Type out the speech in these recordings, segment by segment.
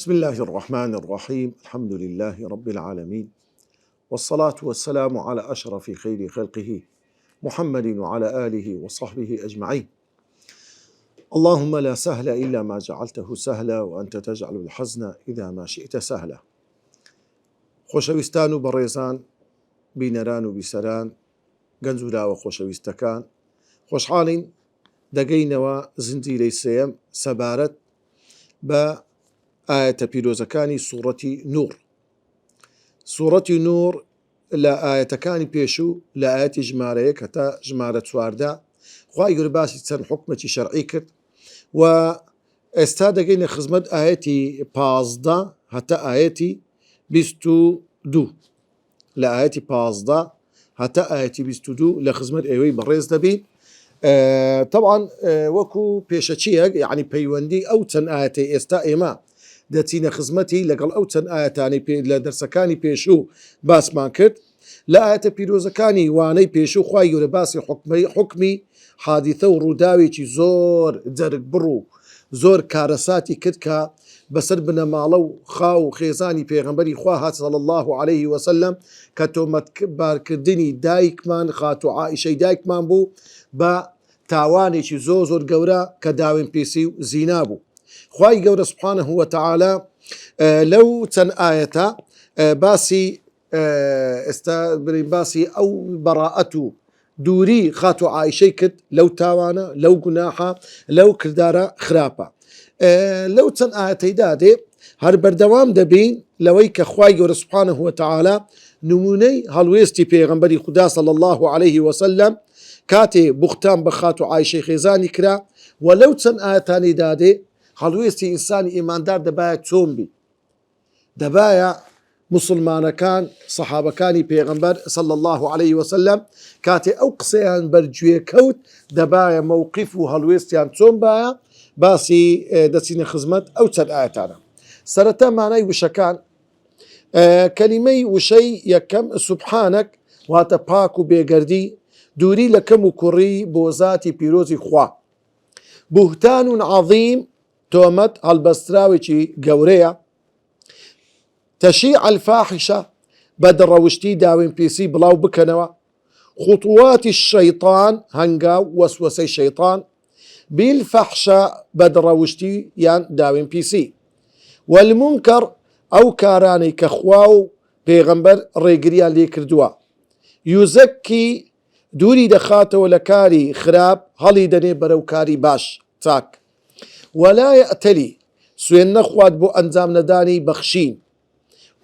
بسم الله الرحمن الرحيم. الحمد لله رب العالمين، والصلاة والسلام على أشرف خير خلقه محمد وعلى آله وصحبه أجمعين. اللهم لا سهل إلا ما جعلته سهلا وأنت تجعل الحزن إذا ما شئت سهلا. خۆشەویستان و بەڕێزان، بینەران و بیسەران، گەنج و لاوە خۆشەویستەکان، خۆشحاڵین دەگەینەوە زنجیرەی سێیەم سەبارەت بە ئاەتە پیرۆزەکانی سوورەتی نور. سوورەتی نور لە ئاەتەکانی پێشوو لە ئاەتی ژمارەیەک هەتا ژمارە 14 خوای گەورە باسی چەند حکمێکی شەرعی کرد و ئێستا دەگەینە خزمەت ئاەتی 15 هەتا ئاەتی 22. لە ئاەتی 15 هەتا ئاەتی 22 لە خزمەت ئێوەی بەڕێز دەبین. طبعا وەکو پێشەچیەک یعنی پەیوەندی ئەو چەند ئاەتەی ئێستا ئێمە دەچینە خزمەتی لەگەڵ ئەو چەند ئاەتانی لە دەرسەکانی پێشوو باسمان کرد. لە ئاەتە پیرۆزەکانی وانەی پێشوو خوای گەورە باسی حکمی حادیثە و ڕووداوێکی زۆر جەرگ بڕ و زۆر کارەساتی کرد کە بەسەر بنەماڵە و خاو و خێزانی پێغەمبەری خوا هات صلی الله عليه وسلم کە تۆمەتبارکردنی دایکمان خاتو عائیشەی دایکمان بوو بە تاوانێکی زۆر گەورە کە داوێن پێسی و زینا بوو. خوای گەورە سبحانه وتعالى لەو چەند ئاەتە باسی ئەو بەڕائەت و دووری خاتو عائیشەی کرد لەو تاوانە، لەو گوناحە، لەو کردارە خراپە. لەو چەند ئاەتەیدا دێ هەر بەردەوام دەبین لەوەی کە خوای گەورە سبحانه وتعالى نمونەی هەڵوێستی پێغەمبەری خوددا صلی الله عليه وسلم کاتێ بوختان بە خاتو عائیشەی خێزانی کرا و لەو چەند ئاەتانیدا دێ هەڵوێستی ئینسانی ئیماندار دەبایە چۆن بی. دەبایە مسلمانەکان سەحابەکانی پێغەمبەر صلی الله عليه وسلم کاتێ ئەو قسەیان بەرگوێ کەوت دەبایە مووقیف و هەڵوێستیان چۆن بایە. باسی دەچینە خزمەت ئەو چەند ئاەتانە. سەرەتا مانای وشەکان، کەلیمەی وشەی یەکەم سوبحانەک واتە پاک و بێگەردی، دووری لە کەم و کوڕی بۆ زاتی پیرۆزی خوا. بوهتان و عەظیم، تۆمەت هەڵبەستراوێکی گەورەیە. تەشیع الفاحشە، بەدڕەوشتی داوێن پێسی بڵاو بکەنەوە. خطوواتی الشەیطان، هەنگاو وەسوەسەی شەیطان. بالفەحشە، بەدڕەوشتی یان داوێن پیسی. والمونکەر، ئەو کارانەی کە خوا و پێغەمبەر ڕێگریان لێ کردووە. یوزەکی، دووری دەخاتەوە لە کاری خراپ، هەڵی دەنێ بەرەو کاری باش چاک. ولا يأتلي، سوێن نەخوات بۆ ئەنجام نەدانی بەخشین.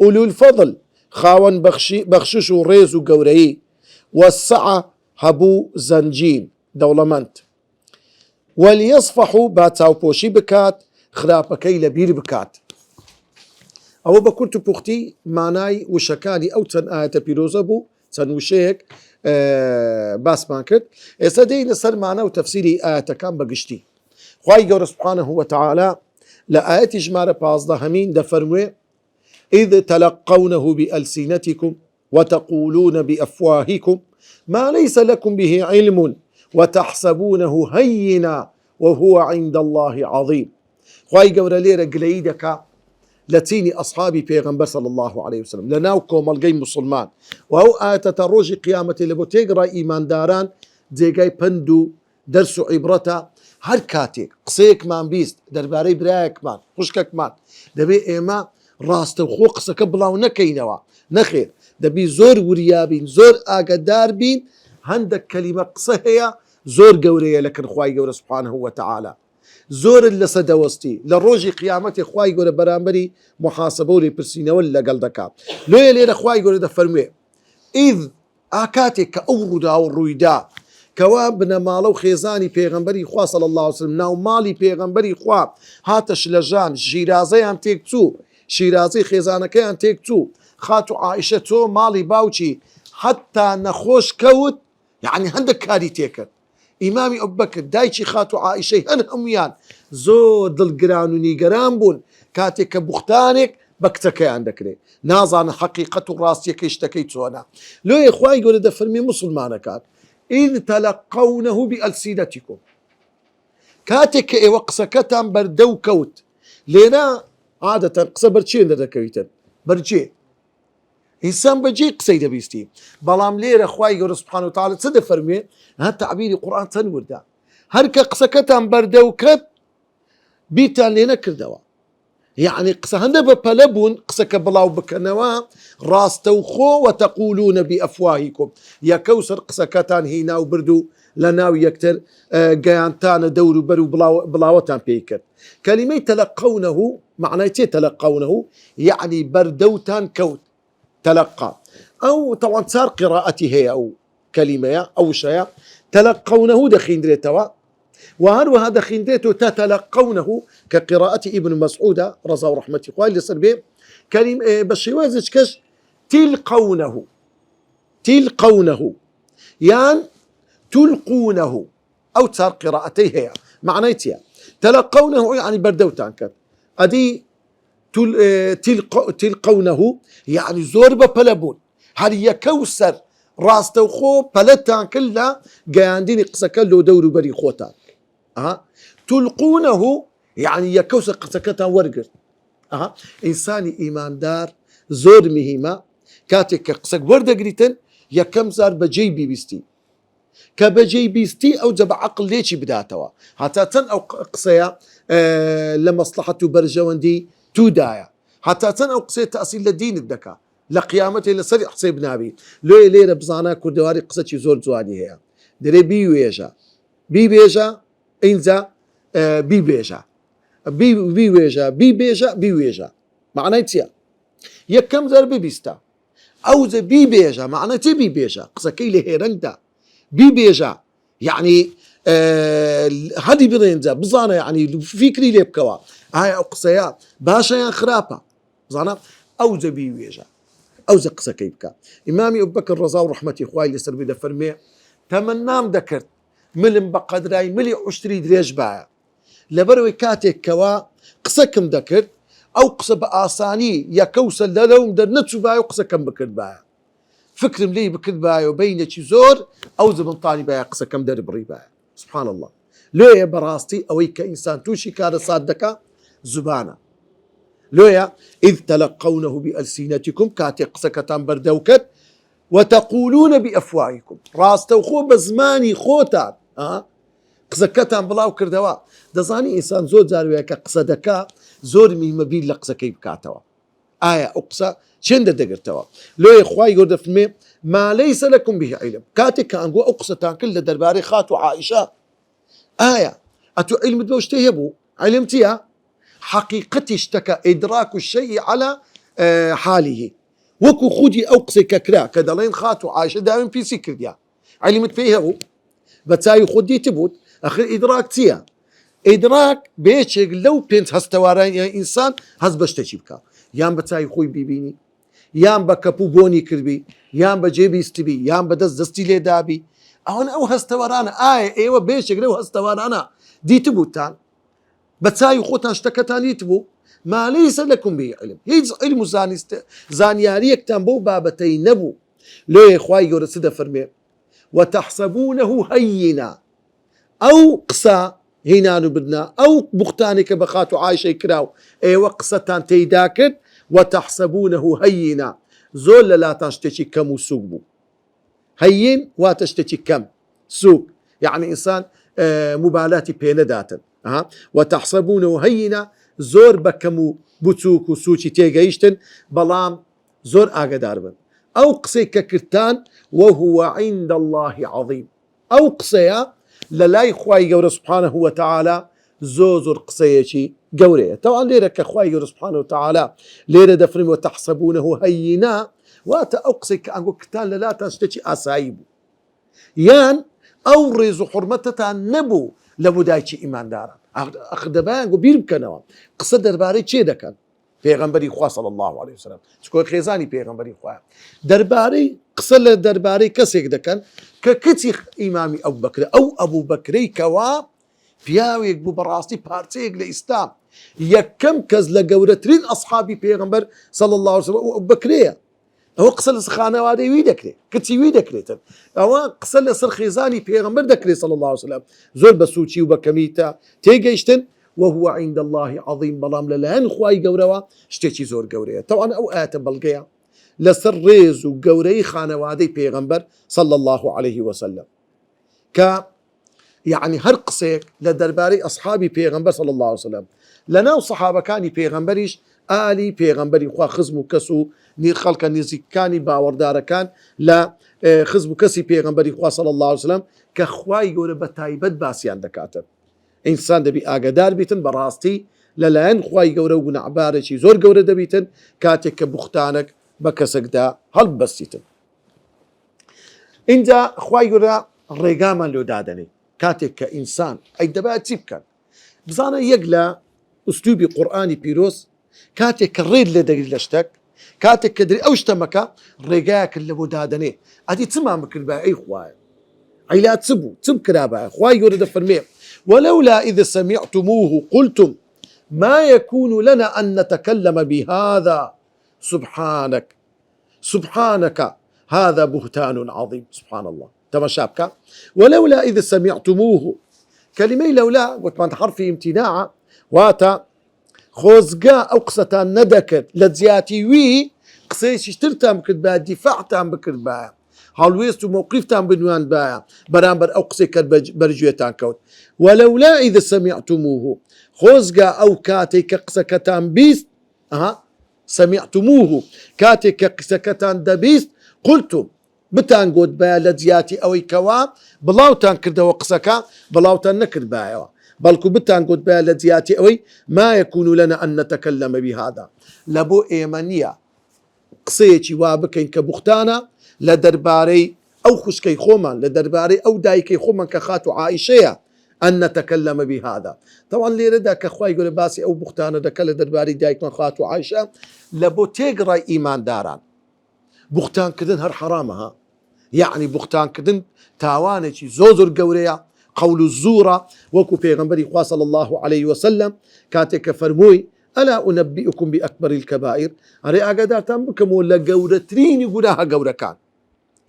ئولو الفەضل، خاوەن بەخشش و ڕێز و گەورەیی. والسعە، هەبوو زەنجین دەوڵەمەند. وەلیەصفەحوا، با چاوپۆشی بکات، خراپەکەی لەبیر بکات. ئەوە بە کورت و پوختی مانای وشەکانی ئەو چەند ئاەتە پیرۆزە بوو. چەند وشەیەک باسمان کرد. ئێستا دێینە سەر مانە و تەفسیری ئاەتەکان بەگشتی. خوای گەورە سبحانه وتعالى لە ئاەتی ژمارە 15 دەفەرموێ: إذ تلقونه بألسنتكم وتقولون بأفواهكم ما ليس لكم به علم وتحسبونه هينا وهو عند الله عظيم. خوای گەورە لێرە گلەیی دەکا لە چینی ئەصحابی پێغەمبەر صلی الله عليه وسلم لە ناو کۆمەڵگەی مسلمان و ئەو ئاەتە ڕۆژی قیامەتی لە بۆ تێگەڕای ئیمانداران جێگای پند و دەرس و عیبرەتە. هەر کاتێک قسەیەکمان بیست دەربارەی برایەکمان خوشکەکمان دەبێ ئێمە ڕاستەوخۆ قسەکە بڵاو نەکەینەوە، نەخێر دەبی زۆر وریابین، زۆر ئاگدار بین. هەندێک کەلیمە قسە هەیە زۆر گەورەیە لە کردخوای گەورە سبحانه وتعالى، زۆرت لەسە دەوەستی لە ڕۆژی قیامەتی خوای گەورە بەرامبەری محاسبە و لێپرسینەوە لەگەڵ دەکات. لۆیە لێرە خوای گەورە دەفەرموێ: ئیذ، ئاکاتێک کە ئەو ڕوودا و ڕوویدا کەوا بنەماڵە و خێزانی پێغەمبەری خوا صلی الله عليه وسلم ناو ماڵی پێغەمبەری خوا هاتەش لە ژان، شیرازەیان تێک چوو، شیرازەی خێزانەکەیان تێک چوو. خاتو عائیشە چۆ ماڵی باوچی حتا نەخۆش کەوت، یعنی هەندێک کاری تێکرد. ئیمامی ئەبوبەکر دایکی خاتو عائیشەی هەن هەمویان زۆر دڵگران و نیگەران بوون کاتێک کە بوختانێک بە کچەکەیان دەکرێت، نازانە حەقیقەت و ڕاستیەکەی شتەکەی چۆنە. لۆیە خوای گەورە دەفەرمێ مسلمانەکان: إذ تلقونه بألسنتكم، کاتێک کە ئێوە قسەکەتان بەردەو کەوت. لێرە عادەتەن قسە بەرچێنە دەکەویتن بەرجێ ئینسان بەجێ قسەی دەبیستی بەڵام لێرە خوای گەورە سوبحانە و تەعالا چ دەفەرمێ ها تعبیری قورئان چەند وردە هەر کە قسەکەتان بەردەوکەت بیرتان لێ نەکردەوە یعنی قسە هەندە بە پەلە بوون قسەکە بڵاو بکەنەوە ڕاستەوخۆ وتەقولونە بئەفواهیکم یەکەوسەر قسەکەتان هینا و برد و لە ناو یەکتر گەیانتانە دەور و بەر و بڵاوەتان پێی کرد کەلیمەی تەلەقەونەه معنای چێ تەلەقەونەه یعنی بەردەوتان کەوت تلقى أو طبعا صار قراءتي هي أو كلمة أو شيء تلقونه دخين دريتوا وهذا دخين دريتو تتلقونه كقراءة ابن مسعود رضا ورحمة الله اللي صار به كلمة بشيوازج كش تلقونه يعني تلقونه أو صار قراءتي هي معناتها تلقونه يعني بردوتان كان أدي تلقونه يعني زور ببلبون هل يكوسر راستوخو بلتان كلها قاندين قسكلو دور بري خوتان تلقونه يعني يكوسر قسكتان ورقر إنساني إيمان دار زور مهمة كاتك قسك ورده قريتن يكم زار بجيبي بيستي كبجي بيستي أو جب عقل ليش بداتوا حتى تن أو قصيا لمصلحته برجواندي تودايا حتى تن أو قصية تأصيل للدين الدكا لقيامته لسري حسيب نابي لو ليرة بزانا كردواري قصة زور زواني هي دري بي بيجا إنزا بي بيجا معناه تيا يكم ضرب بيستا أو ذا بي بيجا معناه تي بي بيجا قصة كيله هيرندا بي بيجا يعني هذه برينزا بزانا يعني فكري لي بكوا هاي قصيات باشا يا خرافة بزانا أو ذا بي بيجا أو ذا قصة كيبكا إمامي أبو بكر رضا ورحمتي إخوائي اللي سر بيدا فرمي تمنام ذكرت ملم بقدراي ملي عشتري دريج باع لبروي كاتك كوا قصة كم ذكرت أو قصة بآساني يا كوسل لهم در نتشو باع وقصة كم بكر باع فكر ملي بكر باع وبين زور أو زمن طاني باع قصة كم در بري باع سبحان الله لويا براستي أو كإنسان توشي كان صادقة زبانة لويا إذ تلقونه بألسنتكم كاتي قصة كتان بردوكت وتقولون بأفواهكم راستوخو بزماني خوتان قصة كتان بلاو كردوا دزاني إنسان زور زارويا كقصة دكا زور مبين لقصة كيف كاتوا آية أقصى شند دقرتوا لو يا إخوائي يقول في ما ليس لكم به علم كاتي كأنقو أقصى كل درباري خاتو عائشة آية أتو علم دوش تهبو علمتيها حقيقتي اشتكى إدراك الشيء على حاله وكو خودي أقصى ككرا كدلين خاتو عائشة دائما في سكر ديا علمت فيها بتاي خودي تبوت أخي إدراك تيا إدراك بيشك لو بنت هستوارين يا إنسان هز بشتشيبكا يام بتاي خوي بيبيني يام بكبو بوني كربي يام بجيبي استبي يام بدز دستي لي دابي أو هستوارانا أيوة بيشك لو هستوارانا دي تبوتان بتاي خوتان اشتكتان يتبو ما ليس لكم به علم هي علم زانياريك تنبو بابتي نبو لو يا إخوائي يورسد فرمي وتحسبونه هينا أو قصا هنا بدنا أو بختانك بخاتو عايشة كراو أيوة قصتان تيداكن وتحسبونه هينا زول لا تشتكي كم وسوق بو هين وتشتكي كم سوق يعني إنسان مبالاتي بينداتا وتحسبونه هينا زور بكمو بوتوك وسوشي تيغيشتن بلام زور آقدار بن أو قصي ككرتان وهو عند الله عظيم أو قصيا للاي خواي قوري سبحانه وتعالى زوزر قصيشي قوري طبعا ليرك خواي قوري سبحانه وتعالى ليرة دفرم وتحسبونه هينا واتا أقصي كأنقو كتان لا تشتكي أسايبو يان أورز حرمتتا نبو لبدايتي إيمان دارا أخدبان وبير بكنوا قصة درباري چه دكان پیغمبری خواه صلی الله علیه وسلم چکو خیزانی پیغمبری خواه درباری قصة درباری کسی دکن که کتی امامی ابو بکری کوا پیاویک بو براستی پارتیک لإسلام یکم کز لگورترین اصحابی پیغمبر صلی الله علیه وسلم ابو بکریه هو قصة لسخانة وادي ويدكري كتي ويدكري أو قصة لسر خيزاني بيغمبر دكري صلى الله عليه وسلم زول بسوتشي وبكميتا تيجيشتن وهو عند الله عظيم بلام للاين خواي قوروا شتيشي زور قورية. طبعا أو آيات بلقيا لسر ريز وقوري خانوادي بيغمبر صلى الله عليه وسلم يعني هرقسك لدرباري أصحابي بيغمبر صلى الله عليه وسلم لنا صحابة كاني بيغمبريش آلي بيغمبري خوا خزمو كسو نير خلق نزيكاني باوردار كان لا خزمو كسي بيغمبري خوا صلى الله عليه وسلم كخواي قول بتايبت باسيان دكاتر إنسان دبي آقادار بيتن براستي للاين خواي قول وقنا عبارشي زور قول دبيتن كاتك بختانك بكسك دا هل بسيتن إنجا خواي قول رقاما لو دادني كاتك كإنسان أي دبا تيبكن بزانا يقلا أسلوبي قرآني بيروس كاتك الريد لدقل لشتك كاتك كدري أوشتمك رقاك اللي بدادني أدي تمامك الباقي خواي عيلا تسبو كرابا خواي يورد فرمي ولولا إذا سمعتموه قلتم ما يكون لنا أن نتكلم بهذا سبحانك هذا بهتان عظيم. سبحان الله تمشابك. ولولا إذا سمعتموه كلمة لولا قلت حرف امتناع واتا خوزقا أو قصة ندكت لزياتي وي قصيش اشترتام كربا دفاعتام بكربا هالويستو موقفتام بنوان بايا برامبر أو قصي برجويتان كوت. ولولا إذا سمعتموه خوزقا أو كاتي كقصة كتان بيست سمعتموه كاتي كقصة كتان دبيست قلتم بتان قود بايا لزياتي أوي كوا بلاوتان كردا وقصكا بلاوتان نكرد بايا بلكو بتان قد بها لزياتي أوي ما يكون لنا أن نتكلم بهذا لبو إيمانية قصيتي وابكين كبختانا لدرباري أو خشكي خوما لدرباري أو دايكي خوما كخاتو عائشة أن نتكلم بهذا. طبعا اللي ردا كخواي يقول باسي أو بختانا دكال لدرباري دايك من خاتو عائشة لبو تيقرأ إيمان داران بختان كدن هر حرامها يعني بختان كدن تاوانيشي زوزر قوريا قول الزورة وكو بيغمبري خواه صلى الله عليه وسلم كاتك فرموي ألا أنبئكم بأكبر الكبائر أري أقدر تنبكم ولا قورترين يقولها قورة كان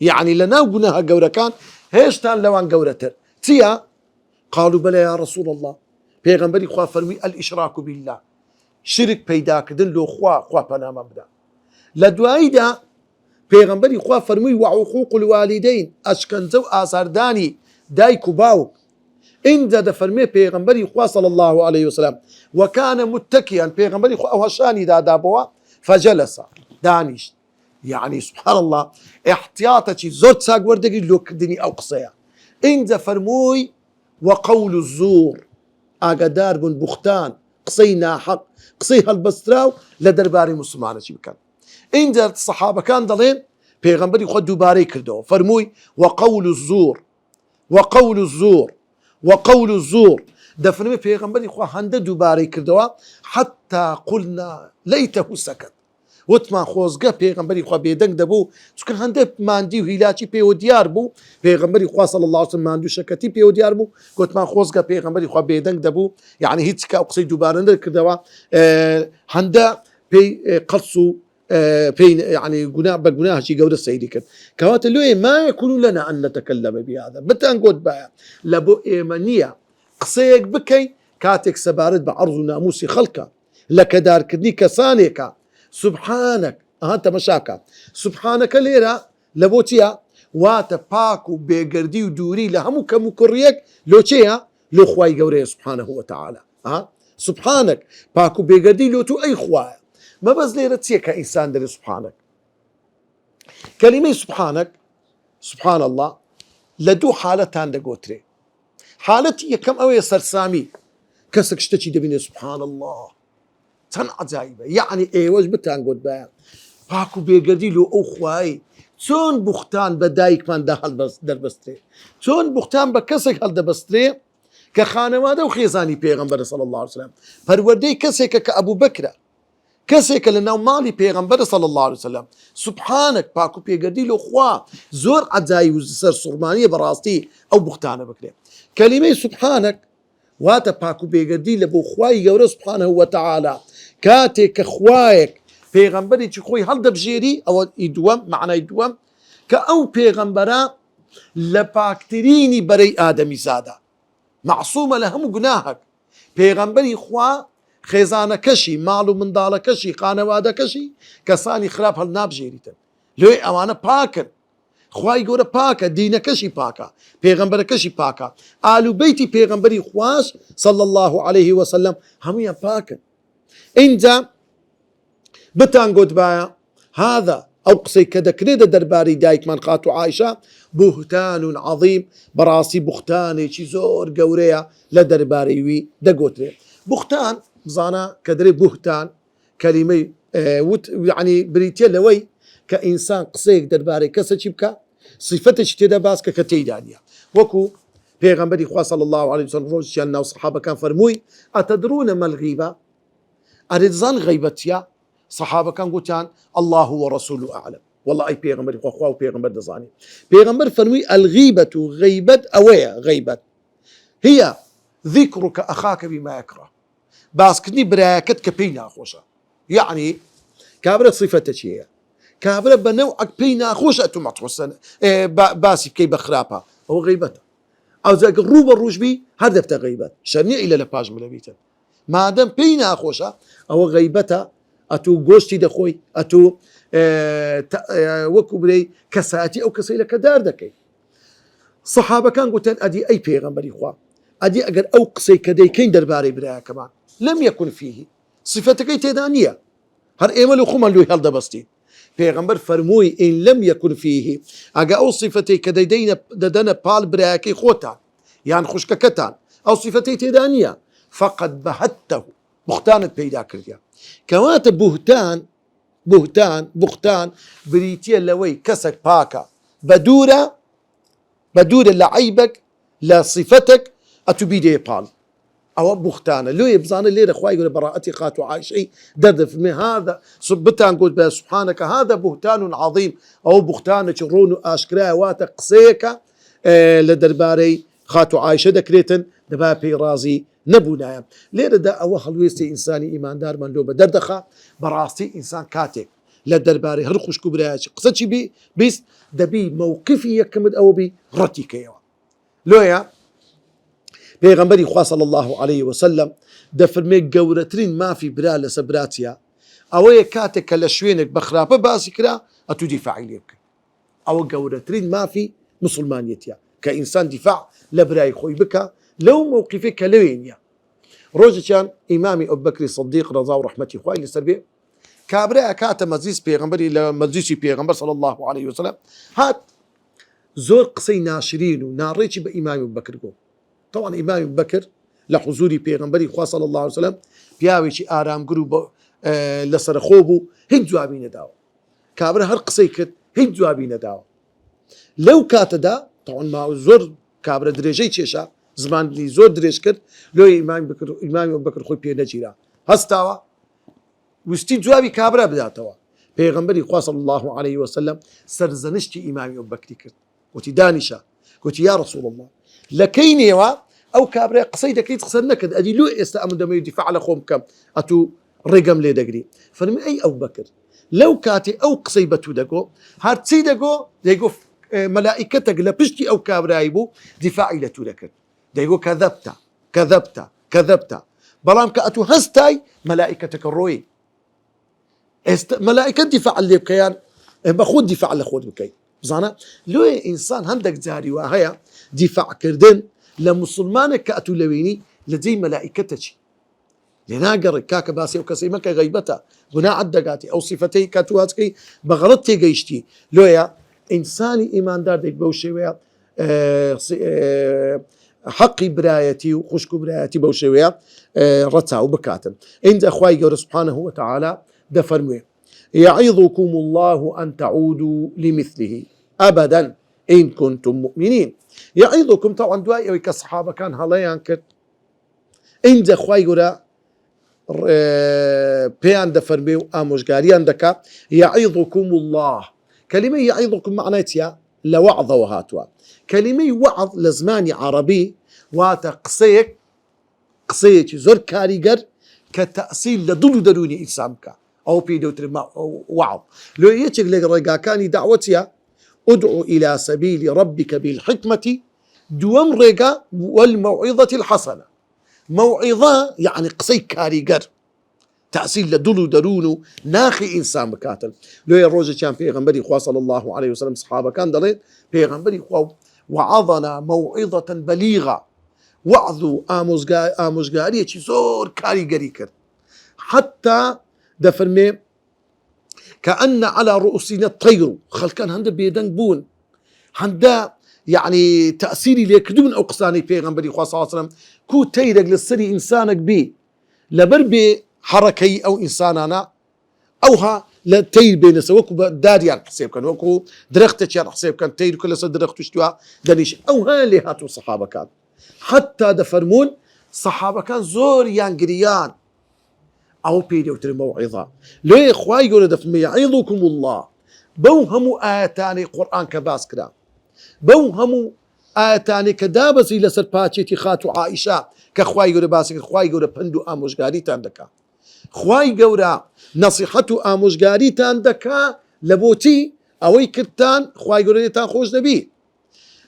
يعني لنا قناها قورة كان هيشتان لوان قورتر تيا قالوا بلى يا رسول الله بيغمبري خواه فرموي الإشراك بالله شرك بيداك دن لو خواه بنا مبدا لدوائدا بيغمبري خواه فرموي وعقوق الوالدين أشكنزو آسارداني دايكو باوك إن دا فرمي بيغمبري خواه صلى الله عليه وسلم وكان متكيا بيغمبري خواه وهشاني دابوا فجلس دانيش يعني سبحان الله احتياطتي زرت ساق وردقي لوك دني أو قصيا إن دا فرموي وقول الزور أقدار بن بختان قصينا حق قصيها البستراو لدرباري مسلمان شي بكان إن دا الصحابة كان ضلين بيغمبري خواه دوباري كردو فرموي وقول الزور دفنمي بيغمبري خواه هنده دوباري كردوا حتى قلنا ليته سكت وتما خوزقه بيغمبري خواه بيدنگ دبو سكن هنده ماندي وهيلاتي بيو ديار بو بيغمبري خواه صلى الله عليه وسلم ماندو شكتي بيو ديار بو وتما خوزقه بيغمبري خواه بيدنگ دبو يعني هيتسكا اقصي دوباري كردوا هنده بي قلصو بين يعني بقناه شي قول السيدي كان كوات اللي ما يكون لنا أن نتكلم بهذا بتنقود بها لبو إيمانية قصيك بكي كاتك سبارد بعرض ناموسي خلقه لك دار كدني كسانيك سبحانك أنت مشاكا سبحانك ليرا لبوتيا واتباكو بيقردي ودوري لهمو كمكريك لو تيا لو خواي قوري سبحانه وتعالى سبحانك باكو بيقردي لو تو أي خواي ما بس ليرة تسيك إنسان دري سبحانك كلمة سبحانك سبحان الله لدو حالتان دقوتري حالتي كم أوي سرسامي كسك اشتكي دبيني سبحان الله تن عجائبة يعني ايه وش بتان قد بايا باكو بيقردي له أخواي تون بختان بدايك من ده دربستري تون بختان بكسك هل دربستري كخانواده وخيزاني بيغمبر صلى الله عليه وسلم فروردي كسك كأبو بكر كسيك لنا مالي بيغمبر صلى الله عليه وسلم سبحانك باكو بيقردي له خوا زور عجاي وزسر صرمانية براستي أو بختانة بكري كلمة سبحانك واتا باكو بيقردي لبو خواي يوري سبحانه وتعالى كاتك خوايك بيغمبري تخوي هل دبجيري أو يدوم معنى يدوم كأو بيغمبرا لباكتريني بري آدمي زادا معصومة لهم قناهك پێغەمبەری خوا خێزانەکەشی ماڵ و منداڵەکەشی خانەوادەکەشی کەسانی خراپ هەڵ نابژێریتن لێ ئەوانە پاکن خوای گەورە پاکە دینەکەشی پاکە پێغەمبەرەکەشی پاکە ئالوبەیتی پێغەمبەری خواش صلى الله عليه وسلم هەمویان پاکن اینجا بتان گوتبایە هذا ئەو قسەی کە دەکرێتە دەربارەی دایکمان خاتو عایشە بوهتان عظیم بەڕاستی بوختانێکی زۆر گەورەیە لە دەربارەی وی دەگوترێت بوختان بزانە کە دەرێ بوهتان کەلیمەی یعنی بریتە لەوەی کە ئینسان قسەیەک دەربارەی کەسە چی بکە صفەتێکی تێدا باس کە کە تێیدا نیە وەکو پێغەمبەری خوا صلی الله عليه وسلم ڕۆژیان ناو سەحابەکان فەرمووی ئەتەدرونە مە الغیبە ئەرێدزان غیبەتیە سەحابەکان گوتیان الله ورسوله أعلم والله ئەی پێغەمبەری خوا و پێغەمبەر دەزانی پێغەمبەر فەرمووی الغیبەت و غیبەت ئەوەیە غیبەت هي ذكرك أخاك بما يكره باسكتني براكت كبي ناخوشة يعني كابرة صفتك هي كابرة بنوعك بي ناخوشة أتو مطوسن باسي كي بخرابها هو غيبته أو ذاك الروب الروجبي هدفت غيبت شرني إلى لباج ملابيتا ما دام بي ناخوشة أو غيبته أتو جوشتي دخوي أتو وكو بري كساتي أو كسيلة كدار دكي صحابة كان قلتن أدي أي بيغمبري خوا أدي أجر أو قصي كدي كين درباري برايا كمان لم يكن فيه صفتك تدانية هر إيمل وخمن له هل دبستين پیغمبر فرموي إن لم يكن فيه أجا أو صفتي كدي ددنا بال برايا كي خوتان يعني خشككتان أو صفتي تدانية فقد بهته بختان بيدا كرديا كوات بهتان بريتيا لوي كسك باكا بدورة لعيبك لا صفتك أتبيدي بال أو بختانة لو يبزان الليلة أخوائي يقول براءتي خاتو عايشي دردف من هذا صبتان قلت سبحانك هذا بهتان عظيم أو بختانة شرون أشكرا واتق قصيك لدرباري خاتو عايشة دكريتن دبابي رازي نبونا ليرة دا أو خلويستي إنساني إيمان دار من لو بدردخة براستي إنسان كاتك لدرباري هرخوش كبرياش قصتي بي بيس دبي موقفي يكمد أو بي رتي كيوا لويا پیغمبری خوا صلی الله عليه وسلم دفرمي گورترین ما في برا لسبراتيا او كاتك لشوينك بخرابه باسكرا اتو دفاعي ليك او گورترین ما في مسلمانيتيا كإنسان دفاع لبراي خوي بك لو موقفك لوينيا روجتان إمامي أبو بكر الصديق رضا ورحمته خوي لسربي كابرا كات مزيس پیغمبري لمزيسي پیغمبر صلى الله عليه وسلم هات زور قصي ناشرين وناريتي بإمام أبو بكر قو طبعا إمام أبو بكر لحضوري پیغمبري خوا صلى الله عليه وسلم بياويشي آرام قروب لسر خوبو هيد جوابين داو كابرا هر قصي كت هيد جوابين داو لو كات دا طبعا ما زور كابرا دريجي تشيشا زمان لي زور دريج كرد لو إمام أبو بكر خوي بيه نجيرا هستاوا وستي جوابي كابرا بداتوا پیغمبري خوا صلى الله عليه وسلم سرزنشتي إمام أبو بكر كرد قلت دانشا قلت يا رسول الله لكيني او كابرا قصيدك كي تخسرنا كد ادي لو استامن دم يدفع على خوم كم اتو رقم لي دغري فمن اي ابو بكر لو كاتي او قصيبتو دغو هارتسي دغو ملائكتك لبشتي او كابرا يبو دفاعي لتولك دغو كذبت بلام كاتو هستاي ملائكتك الروي ملائكه دفاع اللي بكيان باخذ دفاع لخود بكي زانا لو انسان هندك جاري وهي دفاع كردن لمسلمانك كأتو لويني لدي ملائكتك لناقر كاك باسي وكسيمك غيبتا بناء عدقاتي أو صفتي كاتواتكي بغلطتي قيشتي لويا إنساني إيمان دار ديك بوشيويا حقي برايتي وخشكو برايتي بوشيويا رتا وبكاتن عند أخواي قول سبحانه وتعالى دفرمي يعظكم الله أن تعودوا لمثله أبدا إن كنتم مؤمنين يعظكم طبعا دواء كصحابة كان هلايان كت إنجا خوايقرا بيان دفرميو آموشقاريان دكا يعظكم الله كلمة يعظكم معناتها لوعظ وهاتوا كلمة وعظ لزماني عربي واتا قصيك زور كاريقر كتأصيل لدلو دروني إنسانك أو بيدو ترمى وعظ لو يتشك لغا كاني دعوتها ادعو إلى سبيل ربك بالحكمة دوام رقا والموعظة الحسنة موعظة يعني قسي كاريجر تأثير لدلو درونو ناخي إنسان بكاتل لو يروج كان بيغنبري خوا صلى الله عليه وسلم صحابة كان دلين بيغنبري خوا وعظنا موعظة بليغة وعظوا آموزغارية زور كاريجري كر حتى دفرمي كأن على رؤوسنا الطير خل كان هند بيدن بون هندا يعني تأثيري ليكدون أو قصاني بيغنبري خوا صلى الله عليه وسلم كو تيرق للسري إنسانك بي لبربي حركي أو إنساننا أوها لا تير بين سوكو داريان حسيب كان وكو درختك يا حسيب كان تير كل سد درختو اشتوا دنيش أوها اللي هاتوا صحابة كان حتى دفرمون صحابة كان زور يانجريان أو بيديو تري موعظة ليه إخوائي يقول دفن يعظكم الله بوهموا آياتاني قرآن كباس كدا بوهموا آياتاني كدابس إلى سرباتي خاتو عائشة كخوائي يقول باسك إخوائي يقول بندو آموشغاري تاندكا خواي قورا نصيحته آموزگاری تان دكا لبوتي أوي كرتان خواي قورا تان خوش نبي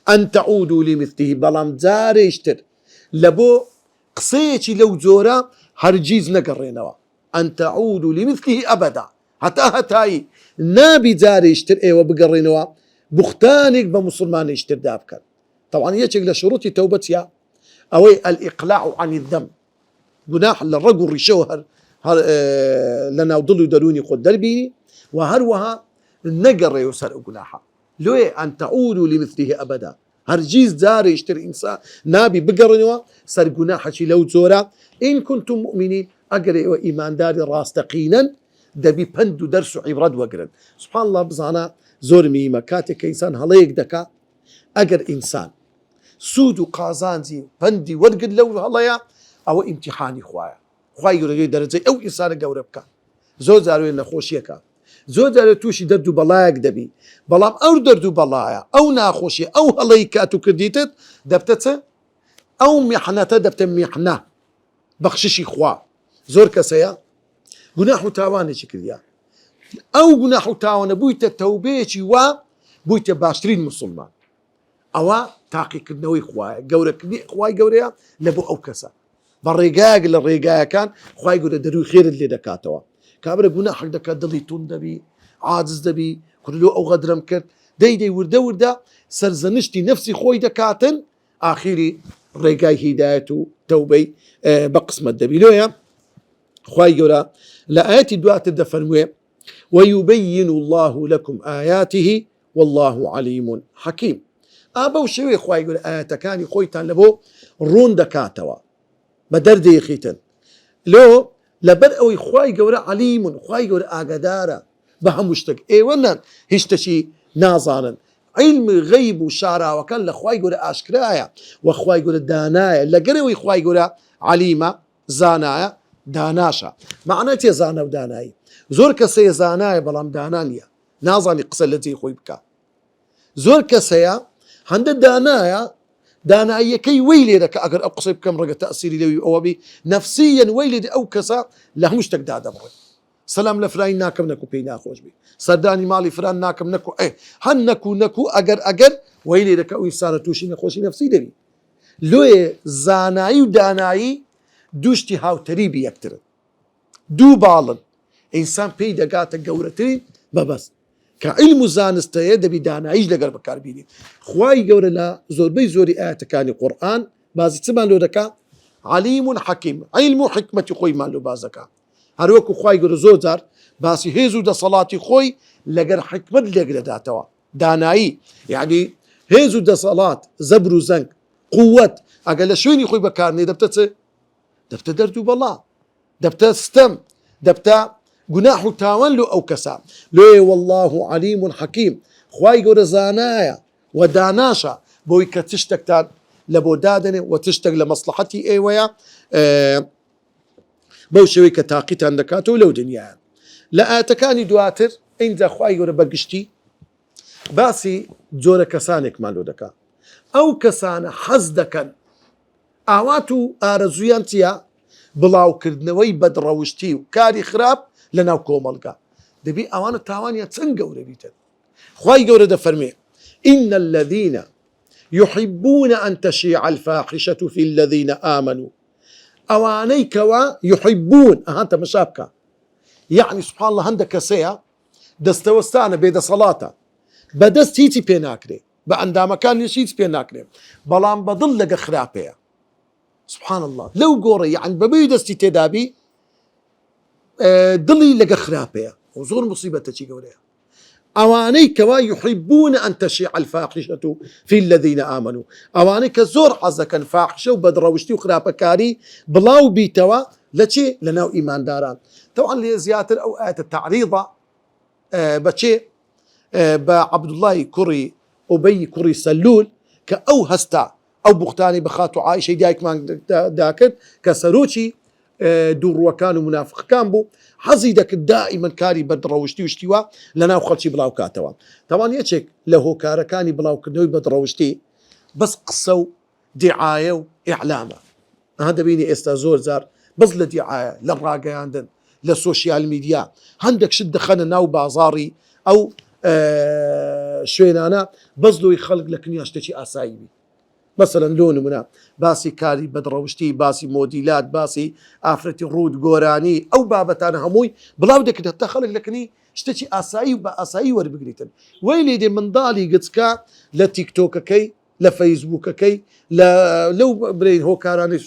أن تعودوا لمثله بلام زاريشتر لبو قصيتي لو زورا هرجيز نقرينوا أن تعودوا لمثله أبدا حتى هتاي نابي زاريشتر ايوه بقرينوا بختانك بمسلمان يشتر دابكا طبعا يجيك لشروط توبتها أوي الإقلاع عن الذنب جناح للرجل رشوهر لنا وضلوا دروني قد دربي وهروها النقر يسر جناحه لو أن تعودوا لمثله أبدا هرجيز دار يشتري إنسان نابي بقرنوا سر جناحه لو زورا إن كنتم مؤمنين أقرأ وإيمان داري راستقينا دبي بندو درس عبرد وقرن سبحان الله بزانا زور ميمة كاتك إنسان هلايك دكا أقر إنسان سود قازانزي بندي ورقد لو هلايا أو امتحاني خوايا خواي يقول درجة أو إنسان جوربك زود زارو نخوشيك زود زارو توشي دردو بلاك دبي بلام أو دردو بلايا أو ناخوشي أو هلايكاتو كديتت دبتت أو محنة دبت محنة بخششي خوا زور كسيا جناح تاواني شكليا أو جناح تاوان بويت توبيتي و بويت باشرين مسلمان أو تاقي كدنوي خواي جورك خواي جوريا لبو أو كسا بالرقاق للرقاق كان خواي يقول درو خير اللي دكاتوا كابر جناح حق دكات دليتون دبي عاجز دبي كله أو غدرم كر دي وردا سرزنشتي نفسي خوي دكاتن آخري رقاق هدايته توبي بقسم الدبي لويا خواي يقول لآيات دعاء الدفن ويبين الله لكم آياته والله عليم حكيم أبو شوي خواي يقول آيات كان خويتان لبو رون دكاتوا بدردي خيتن لو لبرأوي خواي قورا عليم خواي قورا آقدارا بهم مشتق اي ونن هشتشي نازانا علم غيب وشارع وكان لخواي قورا آشكرايا وخواي قورا دانايا لقروي خواي قورا عليمة زانايا داناشا معناتي زانا وداناي زور كسي زانايا بلام دانانيا نازاني قصة التي خوي بكا زور كسيا عند دانايا دانايا كي ويلي لك أقر أقصي بكم رقة تأثيري لوي أوبي نفسيا ويلي دي أو كسا له مشتق دادا بغي سلام لفراين ناكم نكو بينا خوش بي صداني مالي فران ناكم نكو هن نكو أقر ويلي لك أو إنسانة توشي نخوشي نفسي دبي لوي زاناي وداناي دوشتي هاو تريبي يكتر دو بالن إنسان بيدا قاتا قورتين ببس كعلم زانستيا دبي دانايج لقر بكار بيني خواي قور لا زور بي زوري آيات كاني قرآن بازي تسمان لو دكا عليم حكيم علم حكمة خوي مالو بازكا هروكو خواي قور زوزار باسي هيزو دا صلاتي خوي لقر حكمة لقر داتوا داناي يعني هيزو دا صلاة زبرو زنك قوة أقل شويني خوي بكارني دبتا دردو بالله دبتا ستم دبتا جناح تاون له أو كسا ليه والله عليم حكيم خواي قول زانايا وداناشا بوي كتشتك لبو دادني وتشتك لمصلحتي ايويا بو شوي كتاقيت عندكاتو لو دنيا لا تكاني دواتر إن خواي قول بقشتي باسي جور كسانك مالو دكا أو كسان حزدكا أعواتو آرزويانتيا بلاو كردنوي بدروشتي وكاري خراب لنا كوملقا دبي أوان التاوانيا تنقو ربيتن خواي قورة دفرمي إن الذين يحبون أن تشيع الفاحشة في الذين آمنوا أواني كوا يحبون أنت مشابكة يعني سبحان الله عندك سيا دستوستانه بيد صلاته بدستيتي بيناكري بعندما كان يشيت بيناكري بلان بضل لك خرابيه سبحان الله لو قوري يعني ببيدستي تدابي ضلي لك خرابيه وزور مصيبه تشي قوريها أواني كوا يحبون أن تشيع الفاحشة في الذين آمنوا أواني كزور حزك الفاحشة وبدروشتي وخرابكاري بلاو بيتوا لشي لناو إيمان داران طبعا لزيادة أو آية التعريضة بشي بعبد الله كري أبي كري سلول كأو هستا أو بختاني بخاتو عايشة دايك مان داكن كسروشي دور وكانوا منافق كان بو حزيدك دائما كاري بدروشتي وشتيوا لنا وخلشي بلاو كاتوا طبعا يتشك له كاركاني بلاو كنوي بدروشتي بس قصوا دعاية وإعلامه هذا بيني استازور زار بس لدعاية للراقة عندن للسوشيال ميديا عندك شد خنا ناو بازاري أو شوينانا بزلو يخلق لك نياشتشي أسايبي مثلا لون منا باسي كاري بدروشتي باسي موديلات باسي آفرتي رود قوراني أو بابتانا هموي بلاو دك تخلق لكني اشتشي أساي وبأساي وربقريتن ويلي دي من ضالي قدسكا لتيك توك كي لفيسبوك كي لو برين هو كاراني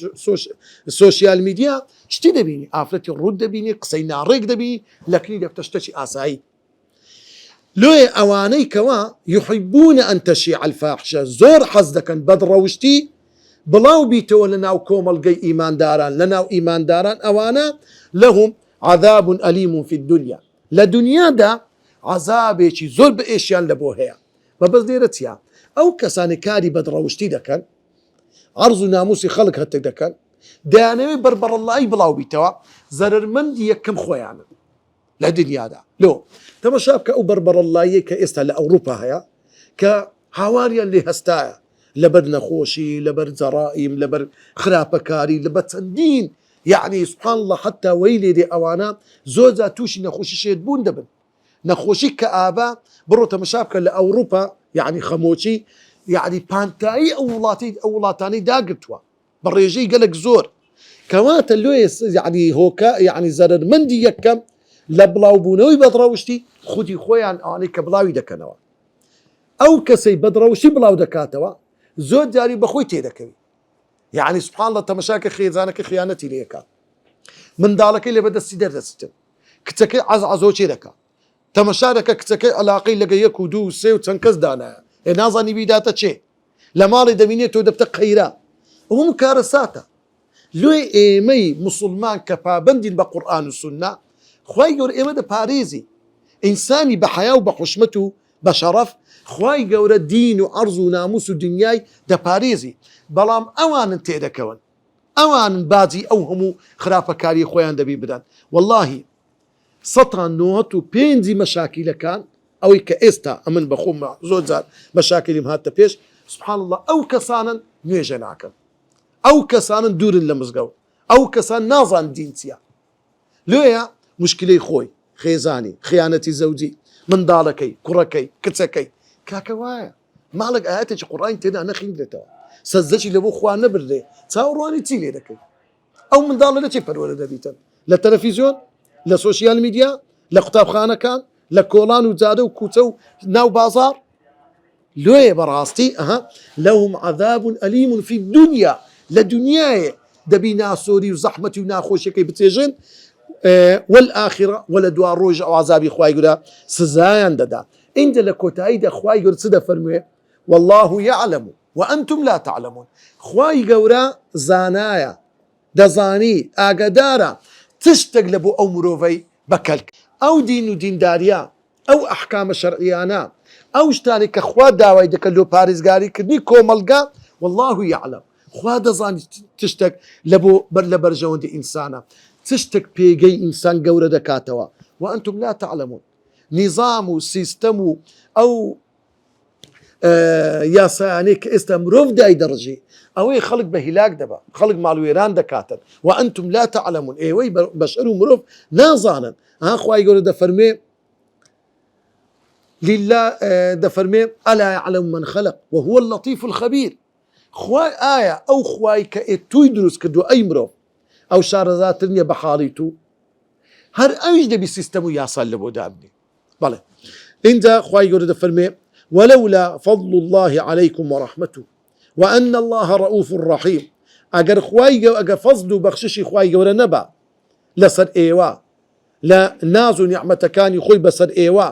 السوشيال ميديا اشتي دبيني آفرتي رود دبيني قصينا ريق دبيني لكني دك تشتشي أساي لو أواني كوا يحبون أن تشيع الفاحشة زور حزدك بدروشتي بلاو بيتو لناو كومل جي إيمان داران لناو إيمان داران أوانا لهم عذاب أليم في الدنيا لدنيا دا عذاب شي زور بإيشيان لبوهيا فبس ديرتيا أو كساني كاري بدروشتي دكان عرض ناموسي خلق هتك دكان دانوي بربر الله أي بلاو بيتوا زرر من دي يكم خويانا لدنيا دا لو تما شابك أو بربر الله كإستا لأوروبا هيا كهواريا اللي هستايا لبر نخوشي لبر زرائم لبر خرابكاري لبر تندين يعني سبحان الله حتى ويلي دي أوانا زوزا توشي نخوشي شيد بون دبن نخوشي كآبا برو تما شابك لأوروبا يعني خموشي يعني بانتاي أولاتاني داقرتوا بريجي قالك زور كوات اللويس يعني هوكا يعني زرر مندي يكم لبلاو بونوي بدروشتي خودي خويان اني كبلاوي دكنوا او كسي بدروشتي بلاو دكاتوا زود داري بخوي تيدكوي يعني سبحان الله تمشاك خيزانك خيانتي ليك من دالك اللي بدا السيدر دستن كتكي عزوشي لك تمشارك كتكي علاقي لقيك ودو سي وتنكز دانا نازني بيداتا شي لمالي دمينيتو دبتق خيرا وهم كارثاتا لو ايمي مسلمان كفابندين بقرآن والسنة خواي قور إيمة باريزي إنساني بحياة وبحشمته بشرف خواي قور الدين وعرض وناموس دنياي ده باريزي بلام أوان تيدا كون أوان بازي أو همو خرافة كاري خويان دبي بدان والله سطرا نوتو بينزي مشاكل كان أو كإستا أمن بخوم زوجار مشاكل مهاتة بيش سبحان الله أو كسانا نيجناكا أو كسانا دور لمزقو أو كسان نازان دينتيا لويا مشكلة خوي خيزاني خيانتي زوجي من دالكي كركي كتسكي كاكوايا مالك آياتك قرآن تنا أنا خيندتا سزشي لبو خوانا بردي تاوروني تيلي لكي أو من دالة لا تفر ولا دبيتا لا تلفزيون لا سوشيال ميديا لا كتاب خانة كان لا كولان وزادو وكوتو ناو بازار لويا براستي لهم عذاب أليم في الدنيا لدنياي دبينا سوري وزحمتي وناخوشي بتيجن والآخرة ولا دوار روج أو عذابي خواي يقول سزايان ددا إنت لكوتايد خواي يقول سدا فرمي والله يعلم وأنتم لا تعلمون خواي قورا زانايا دزاني آقدارا تشتقلبوا أو مروفي بكلك أو دين ودين داريا أو أحكام شرعيانا أو اشتانك خوا داوي دكالو باريس قاري كدني كوملقا والله يعلم خوا دزاني تشتق لبو برجون دي إنسانا تشتك بيجي إنسان جورة دكاتوا وأنتم لا تعلمون نظام سيستم أو ياسانيك استمروا في داي درجة أو خلق بهلاك دبا خلق مالويران دكاتر وأنتم لا تعلمون وي بشر مروف نازانا خواي يقول ده فرمي لله ده فرمي ألا يعلم من خلق وهو اللطيف الخبير خواي آية أو خواي كأتو يدرس كدو أي مروف أو شارزاتني بحاليتو هر أوش دبي سيستمو يصل لبودابني بله إنت خواي يقول فرمي ولولا فضل الله عليكم ورحمته وأن الله رؤوف رحيم أجر خواي أجر فضل بخششي خواي يقول نبا لصر إيوا لا نازو نعمة كان يخوي بصر إيوا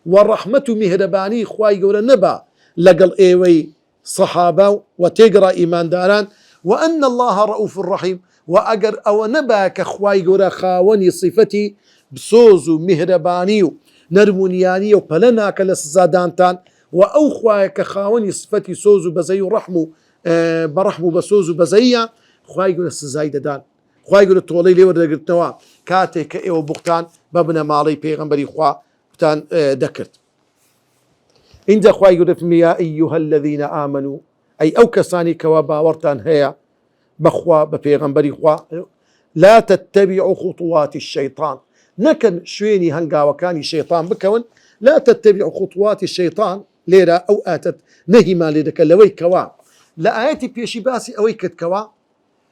والرحمة مهرباني خواي يقول نبا لقل إيوي صحابة وتقرأ إيمان داران وأن الله رؤوف رحيم وأجر أو نباك خواي يقول خاوني صفتي بسوزو مهرباني نرمونياني وبلنا كالسزادانتان وأو خوايك خاوني صفتي سوزو بزي ورحمو برحمو بسوزو بزيا خواي يقول السزايدة دان خواي يقول الطولي لي ورقت نوا كاتك إيو بوقتان بابنا مالي بيغنبري خوا بتان ذكرت إن خواي يقول يا أيها الذين آمنوا أي أو كساني كوابا ورتان هيا بخوا ببيغنبري خوا لا تتبعوا خطوات الشيطان نكن شويني هنقا وكاني شيطان بكون لا تتبعوا خطوات الشيطان ليرة أو آتت نهي ما لدك لوي كوا لا آياتي بيشي باسي أوي كت كوا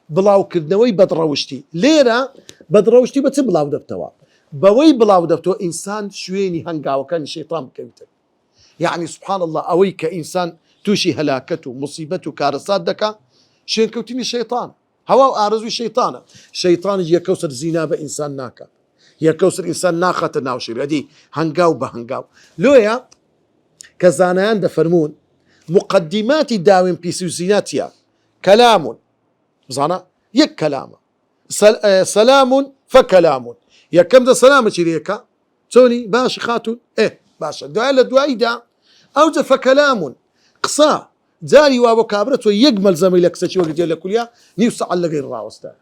بلاو كدنوي بدروشتي ليرة بدروشتي بتبلاو دبتوا بوي بلاو دبتوا إنسان شويني هنقا وكاني شيطان بكوتر يعني سبحان الله أوي كإنسان توشي هلاكته مصيبته كارثات دكا شين كوتيني شيطان هوا آرزو شيطانة شيطان يجي كوسر زينة بإنسان ناكا هي كوسر إنسان ناخة ناوشي هذه هنقاو بهنقاو لويا كزانان دفرمون مقدمات داوين بيسوسيناتيا كلام زانا يك كلام سلام فكلام يا كم ده سلام شريكا توني باش خاتون إيه باشا دعاء لدعاء دا أوجه فكلام قصا جاري وابو كابرت ويجمل زميلك سشي وقت يقول لك يا نيوسع على غير راوستا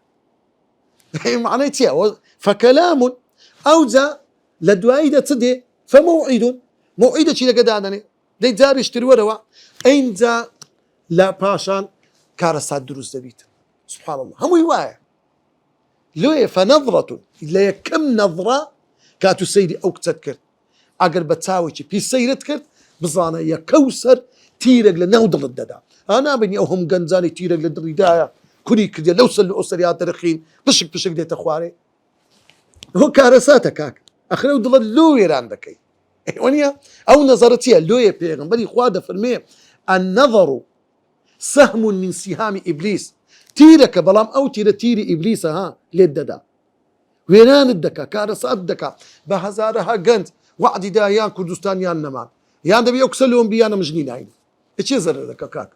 معناتها فكلام أوجه لدعاء دا تصدي فموعد موعد شي لقدانني دي جاري اشتري وروا أين ذا لا باشان كارسات دروس دبيت سبحان الله هم يوايا لو فنظرة لا كم نظرة كاتو سيدي أو تذكر أقر بتساوي في سيرتك بزانا يا كوسر تيرق لنودل الددا أنا بني أوهم جنزاني تيرق للرداية كوني كذا لو سل أسريات درخين بشك ديت أخواري هو كارساتك هاك أخلو ضل اللوير عندك ونيا أو نظرتي اللوية بيغنبري خوادة في المية النظر سهم من سهام إبليس تيرك بلام أو تيري إبليس ها للددا وينان الدكا كارسات دكا بهزارها جنت وعدي دايان كردستان يان نمان يان دبي أكسلهم بيانا مجنين عين إيش زر دكا كاك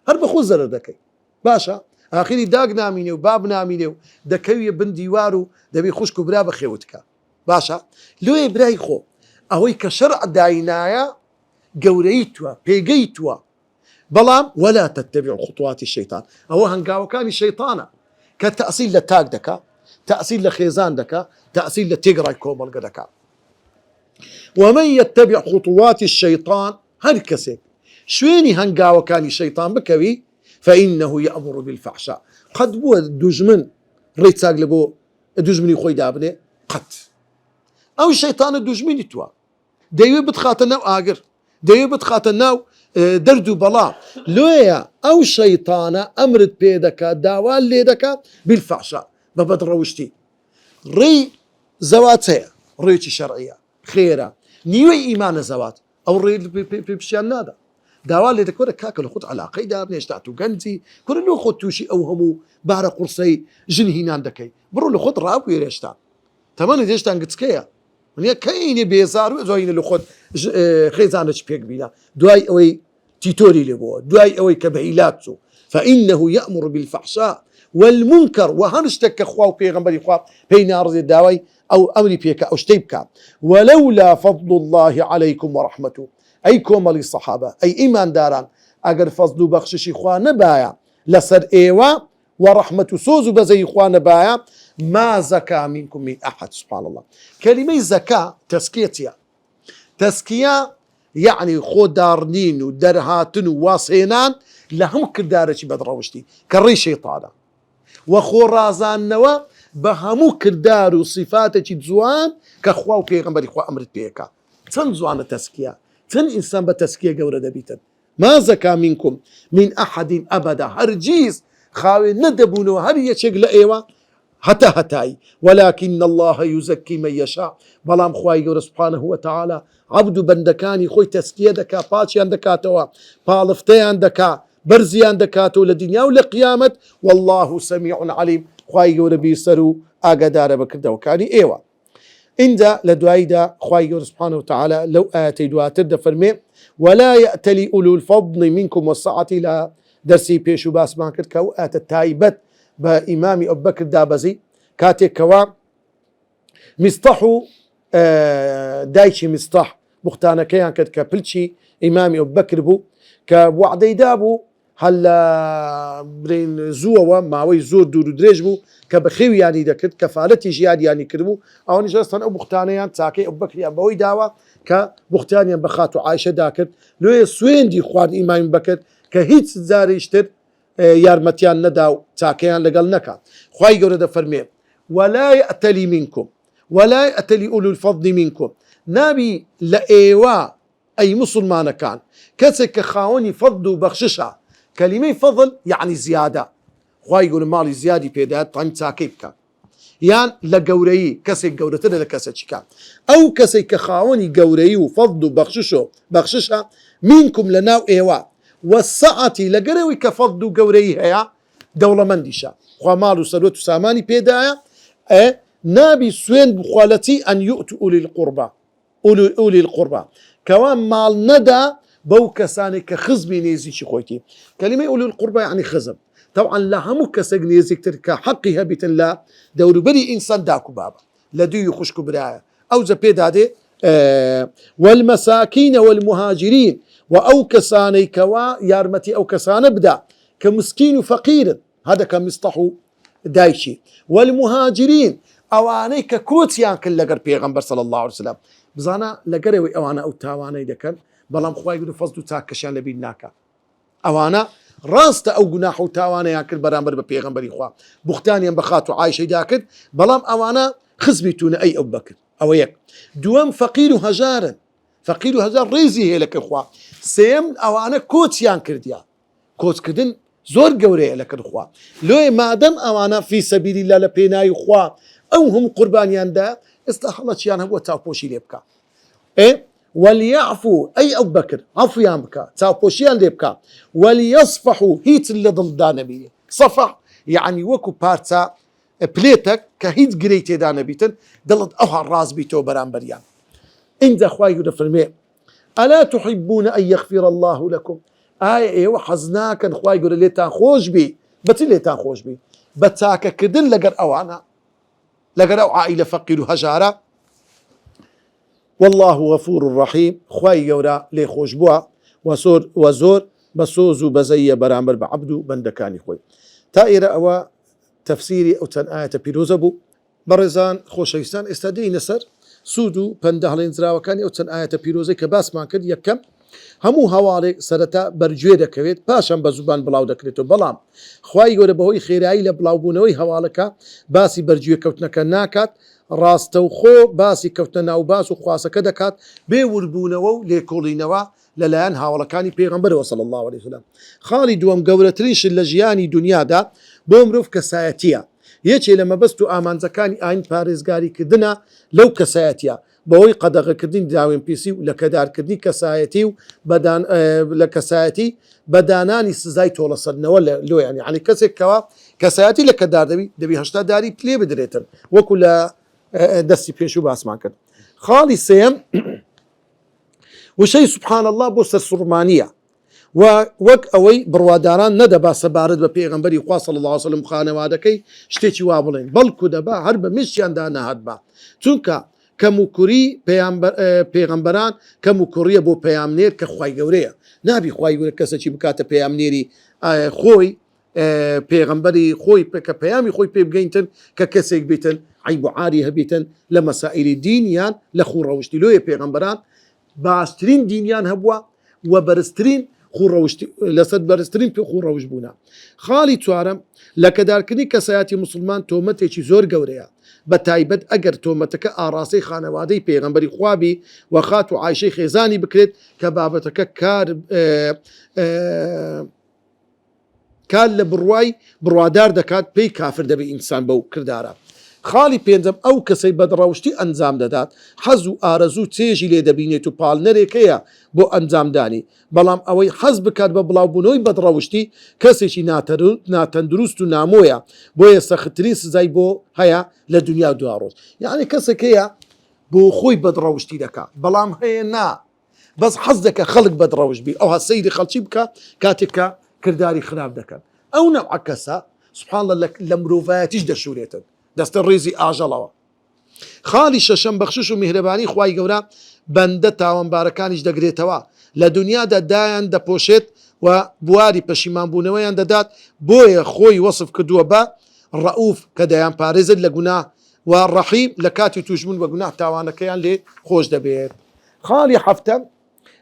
هرب خو زر دكاي باشا آخري داق نامينيو باب نامينيو دكاوي بن ديوارو دبي خوش كبرا بخيوتكا باشا لو يبراي خو أهوي كشرع داينايا قوريتوا بيجيتوا بلام ولا تتبعوا خطوات الشيطان أهو هنقاو كان الشيطانا كتأصيل لتاق دكا تأصيل لخيزان دكا تأصيل لتقرأ كومل دكا ومن يتبع خطوات الشيطان هركسك شويني هنقاو كان الشيطان بكوي فإنه يأمر بالفحشاء قد بو الدجمن ريت ساق لبو الدجمن يخوي دابني قد أو الشيطان الدجمن يتوا دايو بتخاتناو آقر دايو بتخاتناو دردو بلا لويا أو شيطان أمرت بيدك داوال ليدك بالفحشاء ببدروشتي ري زواتها ريتي شرعية خيرة نيوي إيمان زوات أو ري بشيان نادا داوال ليدك ولا كاكل خد على قيدا بنشتعتو جنزي كل لو خد توشي أوهمو بارا قرصي جنهي ناندكي برو لو خد راكو يريشتان تماني ديشتان قتسكيا من كاين بيزار زوين لو خد خيزانش بيك بيلا دواي أوي تيتوري لبوا دواي أوي كبهيلاتو فإنه يأمر بالفحشاء والمنكر وهنشتك أخوة وبيغنبري أخوة بين أرض الدواي أو أمري بيك أو شتيبك ولولا فضل الله عليكم ورحمته أيكم للصحابة أي إيمان داران أجر فضل بخشش إخوة نبايا لسر إيوا ورحمة سوزو بزي إخوة نبايا ما زكى منكم من أحد سبحان الله كلمة زكاة تزكية يعني خدارنين ودرهاتن وواصينان لهم كردارة بدروشتي كري شيطانا وخرازان نوا بهمو كردار وصفاتك زوان كخوا وبيغنبري خوا أمرت بيكا تن زوان تزكية تن إنسان بتزكية قورة دبيتا ما زكى منكم من أحد أبدا هرجيز خاوي ندبونو هر يشيق لأيوا هەتای ولكن الله يزكي من يشاء بەڵام خوای گەورە سبحانه وتعالى عبد و بەندەکانی خۆی تەسکیە دەکا پاچیان دەکاتەوە پاڵفتەیان دەکا بەرزیان دەکاتەوە لە دنیا و لە قیامەت والله سميع عليم خوای گەورە بیرسەر و ئاگادارە بەکردەوەکانی ئێوە. اینجا لە دواییدا خوای گەورە سبحانه وتعالى لەو ئاەتەی دواتر دەفەرمێ ولا يأتلي أولو الفضل منكم والسعة لە دەرسی پێش و باسمان کرد کە ئەو ئاەتە تایبەت بە ئیمامی ئەبوبەکر دابەزی کاتێکەوە میستەح و دایکی میستەح بوختانەکەیان کرد کە پلچی ئیمامی ئەبوبەکر بوو کە وعدەی دابوو هەل لە برین زووەوە ماوەی زۆر دوور و درێژ بوو کە بەخێویانی دەکرد کەفالەتی ژیانیانی کردبوو ئەوانیش هەستن ئەو بوختانەیان چاکەی ئەبوبەکریان بەوەی داوە کە بوختانیان بە خات و عایشە داکرد لێ سوێندی خوارد ئیمامی ئەبوبەکر کە هیچ جاریشتر یارمەتیان نەدا و چاکەیان لەگەڵ نەکات. خوای گەورە دەفەرمێ ولا يأتلي منكم ولا يأتلي أولو الفضل منكم نابی لە ئێوە ئەی مسلمانەکان کەسێک کە خاوەنی فەضل و بەخششە کەلیمەی فەضل یعنی زیادە خوای گەورە ماڵی زیادی پێدات تامی چاکەی بکات یان لە گەورەیی کەسێک گەورەترە لە کەسێکیکە ئەو کەسێک کە خاوەنی گەورەی و فەضل و بەخششە منکم لە ناو ئێوە وەسەعەتی لەگەرەوەی کە فەضل و گەورەی هەیە دەوڵەمەندیشە خوا ماڵ و سەرۆت و سامانی پێدایە نابی سوێن بخوالەتی ئەن یؤت ئولی القوربا کەوا ماڵ نەدا بەو کەسانێک کە خزمی نێزیکی خۆیتی کەلیمەی ئولی القوربا یعنی خزم طبعا لە هەموو کەسێک نێزیکتر کە حەقی هەبیتن لە دەوروبەری ئینسان داک و بابە لە دووی خوشک و برایە ئەوجە پێدادێ والمەساکینە والمهاجرین و ئەو کەسانەی کەوا یارمەتی ئەو کەسانە بدا کە مسکین و فەقیرن هەدە کە میستەح و دایکی والمهاجرین ئەوانەی کە کۆچیان کرد لەگەر پێغەمبەر صلی الله عليه وسلم بزانە لەگەرەوەی ئەوانە ئەو تاوانەی دەکەن بەڵام خوای گەورە فەزل و چاکەشیان لەبیر ناکە ئەوانە ڕاستە ئەو گوناح و تاوانەیان کرد بەرامبەر بە پێغەمبەری خوا بوختانیان بە خات و عایشەیدا کرد بەڵام ئەوانە خزمی تونە ئەی ئەبوبەکر ئەوە یەک دووەم فەقیر و هەژارن فەقیر و هەژار ڕێزی هەیە لەکە خوا سێم ئەوانە کۆچیان کردیان کۆچکردن زۆر گەورەیە لەکرد خوا لۆی مادەم ئەوانە فی سەبیلیلا لە پێناوی خوا ئەو هەموو قوربانیاندا ئێستا هەڵەچیان هەبووە چاوپۆشی لێ بکە وليعفوا أي أبو بكر عفويان بكا تاوبوشيان ليبكا وليصفحوا هيت اللي ضل دانبيه صفح يعني وكو بارتا بليتك كهيت جريتي دانبيتن دلت أوها الراس بيتو برامبريان إن أخواي يقول فرمي ألا تحبون أن يغفر الله لكم ايوه حزناك أخواي يقول ليتان خوش بي بتي ليتان خوش بي بتاك كدن لقر أوانا لقر أو عائلة فقير وهجارة والله غفور رحيم خواي جورا لي خوش بوا وزور بسوز وبزي برامبر بعبدو بندكاني خوي تائر أو تفسيري أو تن آية بيروزبو برزان خوشيستان استدي نسر سودو بندهلين زراوكاني أو تن آية بيروزي كباس ما كد يكم همو هواري سرتا برجوه دكويت باشم بزبان بلاو دكريتو بلام خواي جورا بهوي خيرائي لبلاو بونوي هوالكا باسي برجوه كوتنكا ناكات ڕاستەوخۆ باسی کەوتە ناو باس و خواسەکە دەکات بێوربوونەوە و لێکۆڵینەوە لەلایەن هاوڵەکانی پێغەمبەرەوە صلی الله عليه وسلم خاڵی دووەم گەورەترینش لە ژیانی دنیادا بۆ مرۆڤ کەسایەتیە یەکێ لە مەبەست و ئامانجەکانی ئاین پارێزگاریکردنە لەو کەسایەتیە بەوەی قەدەغەکردنی داوێن پیسی و لە کەدارکردنی کەسایەتی و لە کەسایەتی بەدانانی سزای تۆڵەسەدنەوە لۆیان یعنی کەسێکەوە کەسایەتی لە کەدار دەبی هەشتا داری پلێ بدرێتن وەکو لە دەستی پێش و باسمان کرد خاڵی سێم وشەی سبحان الله بۆ سەرسوڕمانیە وەک ئەوەی بڕواداران نەدەبا سەبارەت بە پێغەمبەری خوا صلی الله عليه وسلم خانەوادەکەی شتێکی وا بڵێن بەڵکو دەبا هەر بە مشتیاندا نەهات بە چونکە کەم و کوڕی پێغەمبەران کەم و کوڕیە بۆ پەیامنێر کە خوای گەورەیە نابی خوای گەورە کەسێکی بکاتە پەیامنێری خۆی پێغەمبەری خۆی کە پەیامی خۆی پێ بگەینتن کە کەسێک بێتن عیب و عاری هەبێتن لە مەسائیلی دینیان لە خوڕەوشتی لۆیە پێغەمبەران باشترین دینیان هەبووە و بەرزترین خوڕەوشتی لەسەر بەرزترین پێ خوڕەوش بوونە خاڵی چوارەم لە کەدارکردنی کەسایەتی مسلمان تۆمەتێکی زۆر گەورەیە بە تایبەت ئەگەر تۆمەتەکە ئاڕاستەی خانەوادەی پێغەمبەری خوابی و خات و عایشەی خێزانی بکرێت کە بابەتەکە کات لە بڕوادار دەکات پێی کافر دەبێت ئینسان بەو کردارە. خاڵی پێنجەم ئەو کەسەی بەدڕەوشتی ئەنجام دەدات حەز و ئارەزوو چێژی لێ دەبینێت و پاڵنەرێکەیە بۆ ئەنجامدانی، بەڵام ئەوەی حەز بکات بە بڵاوبوونەوەی بەدڕەوشتی کەسێکی ناتەندروست و نامۆیە، بۆیە سەختترین سزای بۆ هەیە لە دنیا و دواڕۆژ. یعنی کەسێکەیە بۆ خۆی بەدڕەوشتی دەکات، بەڵام هەیە نا بەس حەز دەکە خەڵک بەدڕەوش بی، ئەو سەیری خەڵکی بکە کاتێککە کردداری خراپ دەکەن. ئەو نەوع کەسە سوبحان الله لە مرۆڤایەتیش دەشورێتن، دەستە ڕێزی ئاژەڵەوە. خاڵی شەشەم بەخشش و میهرەبانی خوای گەورە بەندە تاوانبارەکانیش دەگرێتەوە، لە دنیادا دایان دەپۆشێت و بواری پەشیمانبوونەوەیان دەدات، بۆیە خۆی وەصف کردووە بە ڕەئوف کە دەیان پارێزت لە گوناه و ڕەحیم لە کاتی توشبوون بە گوناه تاوانەکەیان لێ خۆش دەبێت. خاڵی حەفتە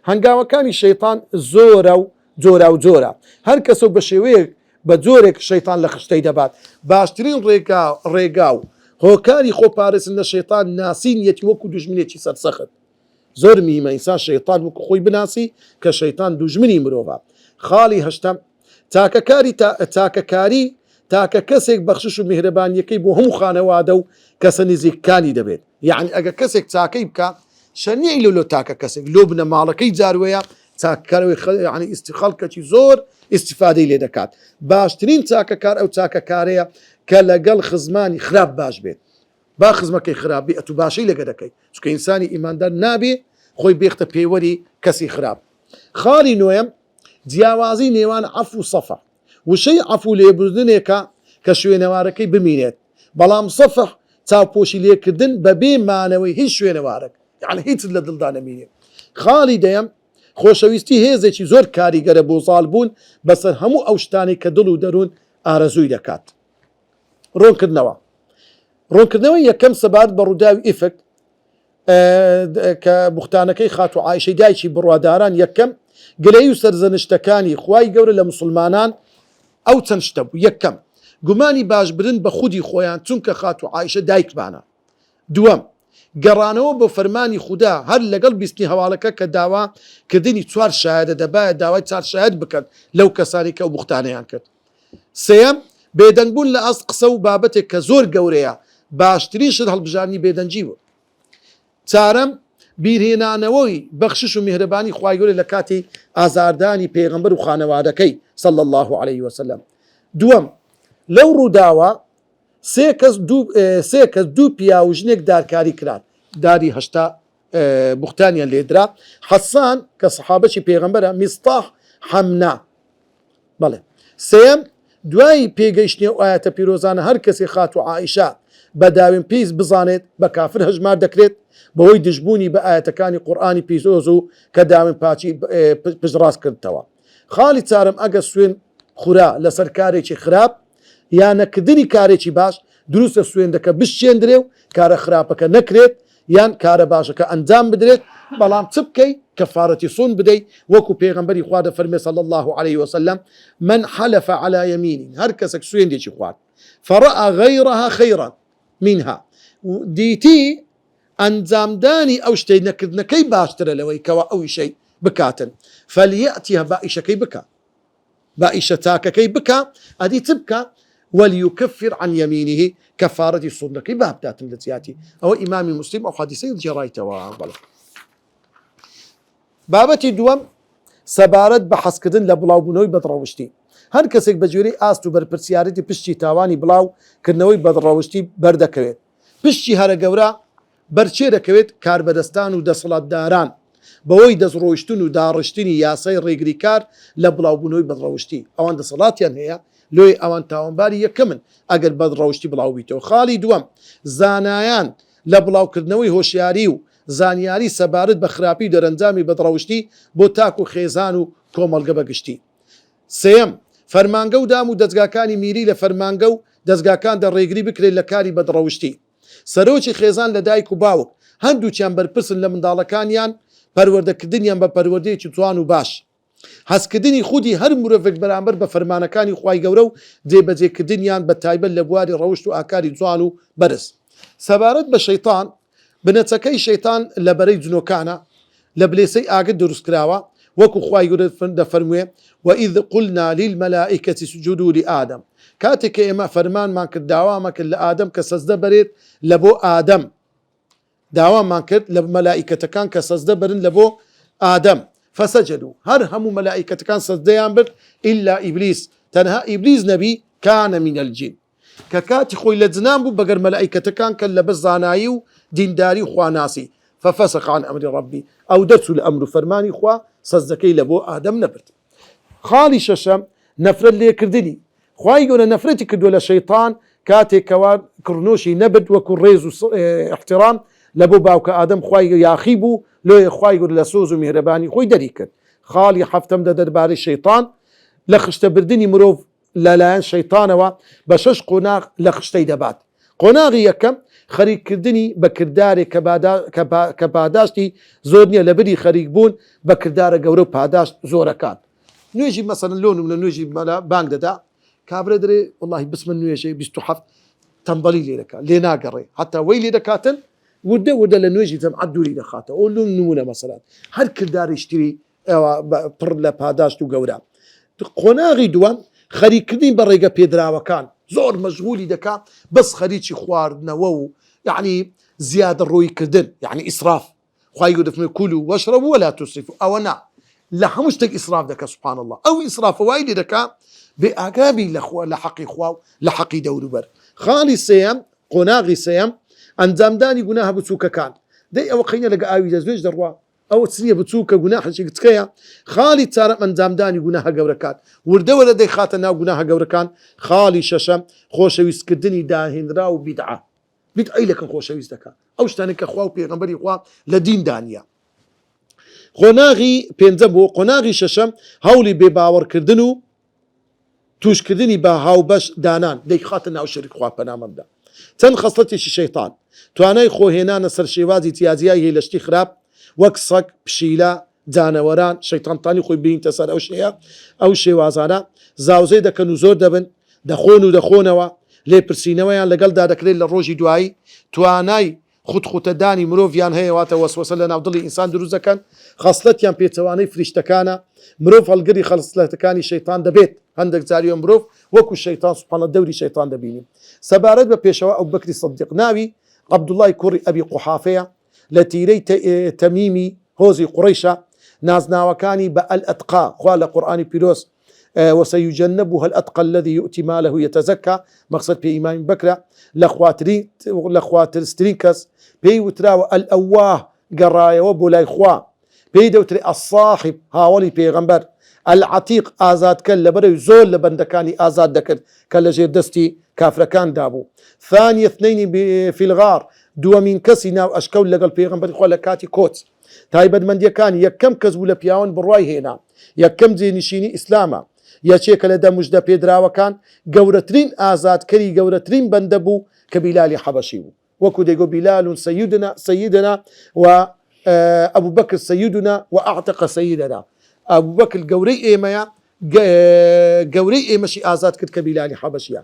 هەنگاوەکانی شەیطان زۆرە و جۆرە، هەر کەسە بە شێوەیەک بە جۆرێک شەیطان لە خشتەی دەبات. باشترین ڕێگا و هۆکاری خۆپارێزن لە شەیطان ناسینیەتی وەکو دوژمنێکی سەرسەخت. زۆر میمە ئینسان شەیطان وەکو خۆی بناسی کە شەیطان دوژمنی مرۆڤە. خاڵی هەشتم تاکە کەسێک بەخشش و میهرەبانیەکەی بۆ هەموو خانەوادە و کەسە نزیکەکانی دەبێت. یعنی ئەگە کەسێک چاکەی بکە شەرنیەی لۆ تاکە کەسێک لۆ بنە ماڵەکەی جاروەیە چاکەکەرەوەی خەڵکەکی زۆر ئیسیفادەی لێ دەکات. باشترین چاکەکار ئەو چاکەکارەیە کە لەگەڵ خزمانی خراپ باش بێت. با خزمەکەی خراپبی ئەتو باشەی لەگە دەکەیت، چکە ئینسانی ئیماندار نابێ خۆی بێختە پێوەری کەسی خراپ. خاڵی نوێم جیاوازی نێوان عەفو و سەفح. وشەی عەفو لێبوردنێکە کە شوێنەوارەکەی بمینێت، بەڵام سەفح چاوپۆشی لێکردن بەبێ مانەوەی هیچ شوێنەوارەک، یعنی هیچ لە دڵدا نەمینێت. خاڵی دەیەم خۆشەویستی هێزێکی زۆر کاریگەرە بۆ زاڵ بوون بەسەر هەموو ئەو شتانی کە دڵ و دەروون ئارەزووی دەکات. ڕۆنکردنەوەی یەکەم سەبات بە ڕووداوی ئیفک کە بوختانەکەی خات و عایشەی دایکی بڕواداران یەکەم گلەی و سەرزەنشتەکانی خوای گەورە لە مسلمانان ئەو چەند شتە بوو. یەکەم گومانی باشبرن بە خودی خۆیان چونکە خات و عایشە دایکبانە. دووەم گەڕانەوە بۆ فەرمانی خوددا هەر لەگەڵ بیستنی هەواڵەکە کە داوا کردنی چوار شایەدە دەبایە داوای چار شایەد بکەن لەو کەسانی کە و بوختانەیان کرد. سێەم بێدەنگبوون لە ئەس قسە و بابەتێک کە زۆر گەورەیە باشترین شت هەڵبژارنی بێدەنجی بوو. چارەم بیرهێنانەوەی بەخشش و میهرەبانی خوای گەورە لە کاتی ئازاردانی پێغەمبەر و خانەوادەکەی صلی الله عليه وسلم. دووەم لەو ڕووداوە سێ کەس دوو پیا و ژنێک دارکاری کران، داری هەشتا بوختانیان لێدرا. حەسان کە سەحابەی پێغەمبەرە، میستاح حەمنا. بەڵێ سێم دوای پێگەیشتنی و ئاەتە پیرۆزانە هەر کەسی خات و عائیشە بە داوێن پیس بزانێت بە کافر هەژمار دەکرێت بەهۆی دژبوونی بە ئاەتەکانی قورئانی پیسۆز و کە داوێن پاچی پشتڕاست کردتەوە. خاڵی چارم ئەگە سوێن خورا لەسەر کارێکی خراپ یان نەکردنی کارێکی باش دروستە سوێن دەکە بشێندرێ و کارە خراپەکە نەکرێت یان کارە باشەکە ئەنجام بدرێت، بەڵام چ بکەی کەفارەتی سون بدەیت وەکو پێغەمبەری خوا دەفەرمێ صلی الله عليه وسلم من حلف على يمين، هەر کەسێک سوێندێکی خوارد فرأى غيرها خيرا منها دیتی ئەنجامدانی ئەو شتەی نەکردنەکەی باشترە لەوەی کەوا ئەوی شەی بکاتن فليأتيها بائشەکەی بکە، بائشە تاکەکەی بکە، ئەدی چ بکە وليكفر عن يمينه كفارة صندقي باب داتم لزياتي أو إمام مسلم أو حديثي الجرايتوا. بابتي دوام سەبارەت بە حەزکردن لە بڵاوبوونەوەی بەدڕەوشتی. هەر کەسێک بە جوێرەی ئاست و بەرپرسیارەتی پشتی تاوانی بڵاوکردنەوەی بەدڕەوشتی بەردەکەوێت. پشتی هەرە گەورە بەرچێ دەکەوێت کاربەدەستان و دەسەڵاتداران بەوەی دەستڕۆیشتن و داڕشتنی یاسای ڕێگری کار لە بڵاوبوونەوەی بەدڕەوشتی. ئەوان دەسەڵاتیان هەیە لۆی ئەوان تاوانباری یەکەمن ئەگەر بەدڕەوشتی بڵاوبیتەوە. خاڵی دووەم زانایان لە بڵاوکردنەوەی هۆشیاری و زانیاری سەبارەت بە خراپی دەرەنجامی بەدڕەوشتی بۆ تاک و خێزان و کۆمەڵگە بەگشتی. سێەم فەرمانگە و دام و دەستگاکانی میری لە فەرمانگە و دەستگاکان دەڕێگری بکرێت لە کاری بەدڕەوشتی. سەرۆکی خێزان لە دایک و باوک هەندووچیان بەرپرسن لە منداڵەکانیان پەروەردەکردنیان بە پەروەردەیەکی جوان و باش، هەستکردنی خودی هەر مرۆڤێک بەرامبەر بە فەرمانەکانی خوای گەورە و جێبەجێکردنیان بە تایبەت لە بواری ڕەوشت و ئاکاری جوان و بەرز. سەبارەت بە شەیطان بنەچەکەی شەیطان لە بەرەی جنۆکانە لە بلێسەی ئاگر دروست کراوە وكو خواي يقول فرموه وإذ قلنا للملائكة اسجدوا لآدم كاتك إما فرمان ما كد داوامك لآدم كسجد بريد لبو آدم داوام ما كد لملائكة كان كسجد بريد لبو آدم فسجدوا هرهم ملائكة كان سجديان بر إلا إبليس تنها إبليس نبي كان من الجن ككاتي خوي لزنام بو بقر ملائكة كان كلا زانايو دينداري خواناسي ففسق عن أمر ربي أو درس الأمر فرماني خوا سجدكي لبو آدم نبرد خالي ششم نفرد لي كردني خواي يقول نفرتي كدو شيطان كاتي كوار كرنوشي نبد وكريز احترام لبو باوك آدم خواي ياخيبو لو خواي يقول لسوز مهرباني خوي دريكن خالي حفتم درباري الشيطان لخشت بردني مروف لا شيطان بشش قناغ لخشتي دبات قناغي يكم خريك كردني بكرداري كباداشتي زورني لبري خريك بون بكرداري قورو باداش زوركان نوجي مثلا لون من نوجي بانك دا كابردري والله بسم نوجي بيستحف تنبلي لي لك لينا قري حتى ويلي دكاتن ودا لنوجي تم عدوا لي دخاته اقول له نمونه مثلا هل كرداري يشتري برلا باداش تو قورا قناغي دوام خريك كردين بريقه بيدرا وكان زور مشغولي دكا بس خريجي خوار نوو يعني زياده الروي كردن يعني اسراف خواي يقول كلوا واشربوا ولا تسرفوا او انا لا مشتق اسراف دكا سبحان الله او اسراف وايد دكا باقابي لخوا لحقي خواو لحقي دور بر خالي سيم قناغي سيم انزام داني قناها بتسوكا كان دي او قينا لقى اوي زوج دروا او تسنيه بتسوكا قناها شي تكيا خالي تار من زامداني قناها قوركات ورده ولا دي خاتنا قناها قوركان خالي ششم خوشويس كردني داهن راو بدعه بدعي لك خوشويس دكا او شتانك اخواو بيغمبري خوا لدين دانيا قناغي بينزبو قناغي ششم هولي بباور كردنو توش كردني با هاو باش دانان دي خاتنا او شريك خوا بنامم دا تن خصلتي شي شيطان تواناي خو هنا نصر شيوازي تيازيا هي لشتي خراب وكسك بشيلا جانوران شيطان طاني خوي بين تسار او شيء وازانا زاوزي دكنو زور دبن دخونوا لي برسينويان لقل دادكرين للروجي دواي تواناي خط داني مروفيان هي واتا وسوسه لنا افضل انسان دروزه كان خاصلتيان بيتواني فريشتكانا مروف القري خاصلتكاني شيطان دبيت عندك زاريو مروف وكو الشيطان سبحان الدوري شيطان دبيني سبارد ببيشوا ابو بكر الصديق ناوي عبد الله كوري ابي قحافيه لتيري تميمي هوزي قريشة نازنا وكاني بالأتقى قال قرآن بيروس وسيجنبها الأتقى الذي يؤتي ماله يتزكى مقصد بإمام بكرة لأخواتر سترينكس بي وتراوى الأواه قرايا وبولاي خوا بي دوتري الصاحب هاولي بيغمبر العتيق آزاد كل بري زول لبندكاني آزاد دكر كل جير دستي كافر كان دابو ثاني اثنين في الغار دو من كسي ناو اشكول لقل بيغمبر خو لكاتي كوت تايبد من ديكاني يكم كزبو لبياون برواي هنا يكم زينشيني اسلاما يا شيك لدا مجدا بيدرا وكان قورترين آزاد كري قورترين بندبو كبلال حبشيو وكو ديقو بلال سيدنا و أبو بكر سيدنا وأعتق سيدنا أبو بكر قوري إيمايا قوري إيماشي آزاد كد كبلال حبشيا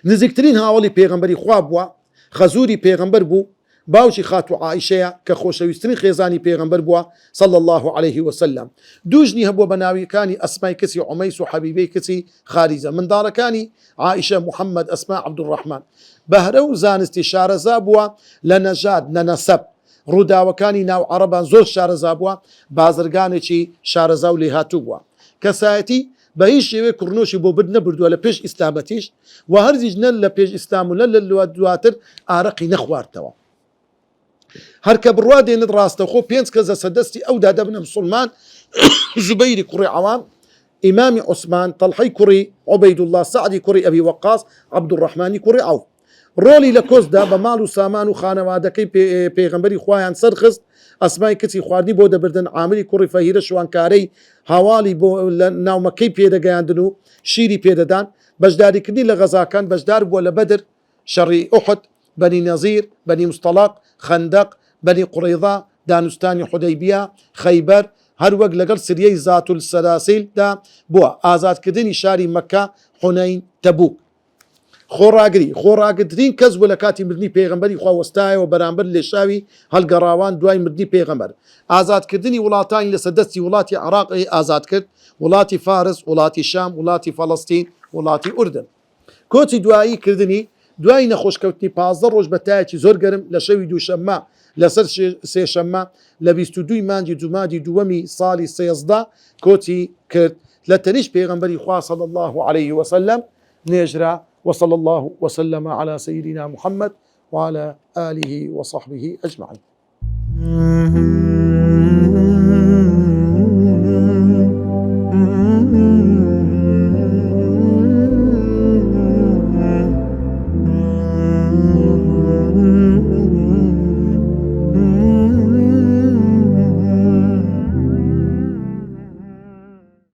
نزكترين هاولي بيغمبري خوابوا خزوري بيغمبر بو باوشي خاتو عائشة كخوشويسترين خيزاني بيغمبر بوا صلى الله عليه وسلم دوجني هبو بناوي كاني أسماء كسي عميس وحبيبي كسي خارجة من دار كاني عائشة محمد أسماء عبد الرحمن بهرو زانستي شارزابوا لنجاد ننسب رودا وكاني ناو عربان زور شارزابوا بازرگاني چي شارزاو لهاتو بوا كسايتي بهيش شوي كرنوشي بو بدنا بردو لبيش اسلامتيش وهرزيج نل لبيش اسلامو نل دواتر ارقي نخوارتوا هركا بروادي ندراستو خو بينس كذا سدستي او دادا بن مسلمان زبيري كري عوام امامي عثمان طلحي كري عبيد الله سعدي كري ابي وقاص عبد الرحمن كري عوف رولي لكوز دا بمالو سامان وخانوادكي بيغمبري خوايان سرخص اسماء كتي خواردني بو دبردن عاملي كوري فهيره شوانكاري هوالي بو ناو مكي بيدا گاندنو شيري بيددان بجداري كدي لغزا كان بجدار بو لبدر شري احد بني نظير بني مصطلق خندق بني قريظه دانستاني حديبيه خيبر هر وقت لقل سريي ذات السلاسل دا بو آزاد كدني شاري مكة حنين تبوك خۆڕاگرترین کەس بوو لە کاتی مردنی پێغەمبەری خوا وەستایەوە بەرامبەر لێشاوی هەڵگەڕاوان دوای مردنی پێغەمبەر. ئازادکردنی وڵاتانی لەسەر دەستی وڵاتی عێراقی ئازاد کرد، وڵاتی فارس، وڵاتی شام، وڵاتی فەڵەستین، وڵاتی ئوردن. کۆچی دوایی کردنی دوای نەخۆشکەوتنی 15 ڕۆژ بە تایەکی زۆر گەرم لە شەوی دووشەممە لەسەر سێشەممە لە 22 مانگی جومادی دووەمی ساڵی 13 کۆچی کرد لە تەنیش پێغەمبەری خوا صلی الله عليه وسلم نێژرا. وصلى الله وسلم على سيدنا محمد وعلى آله وصحبه أجمعين.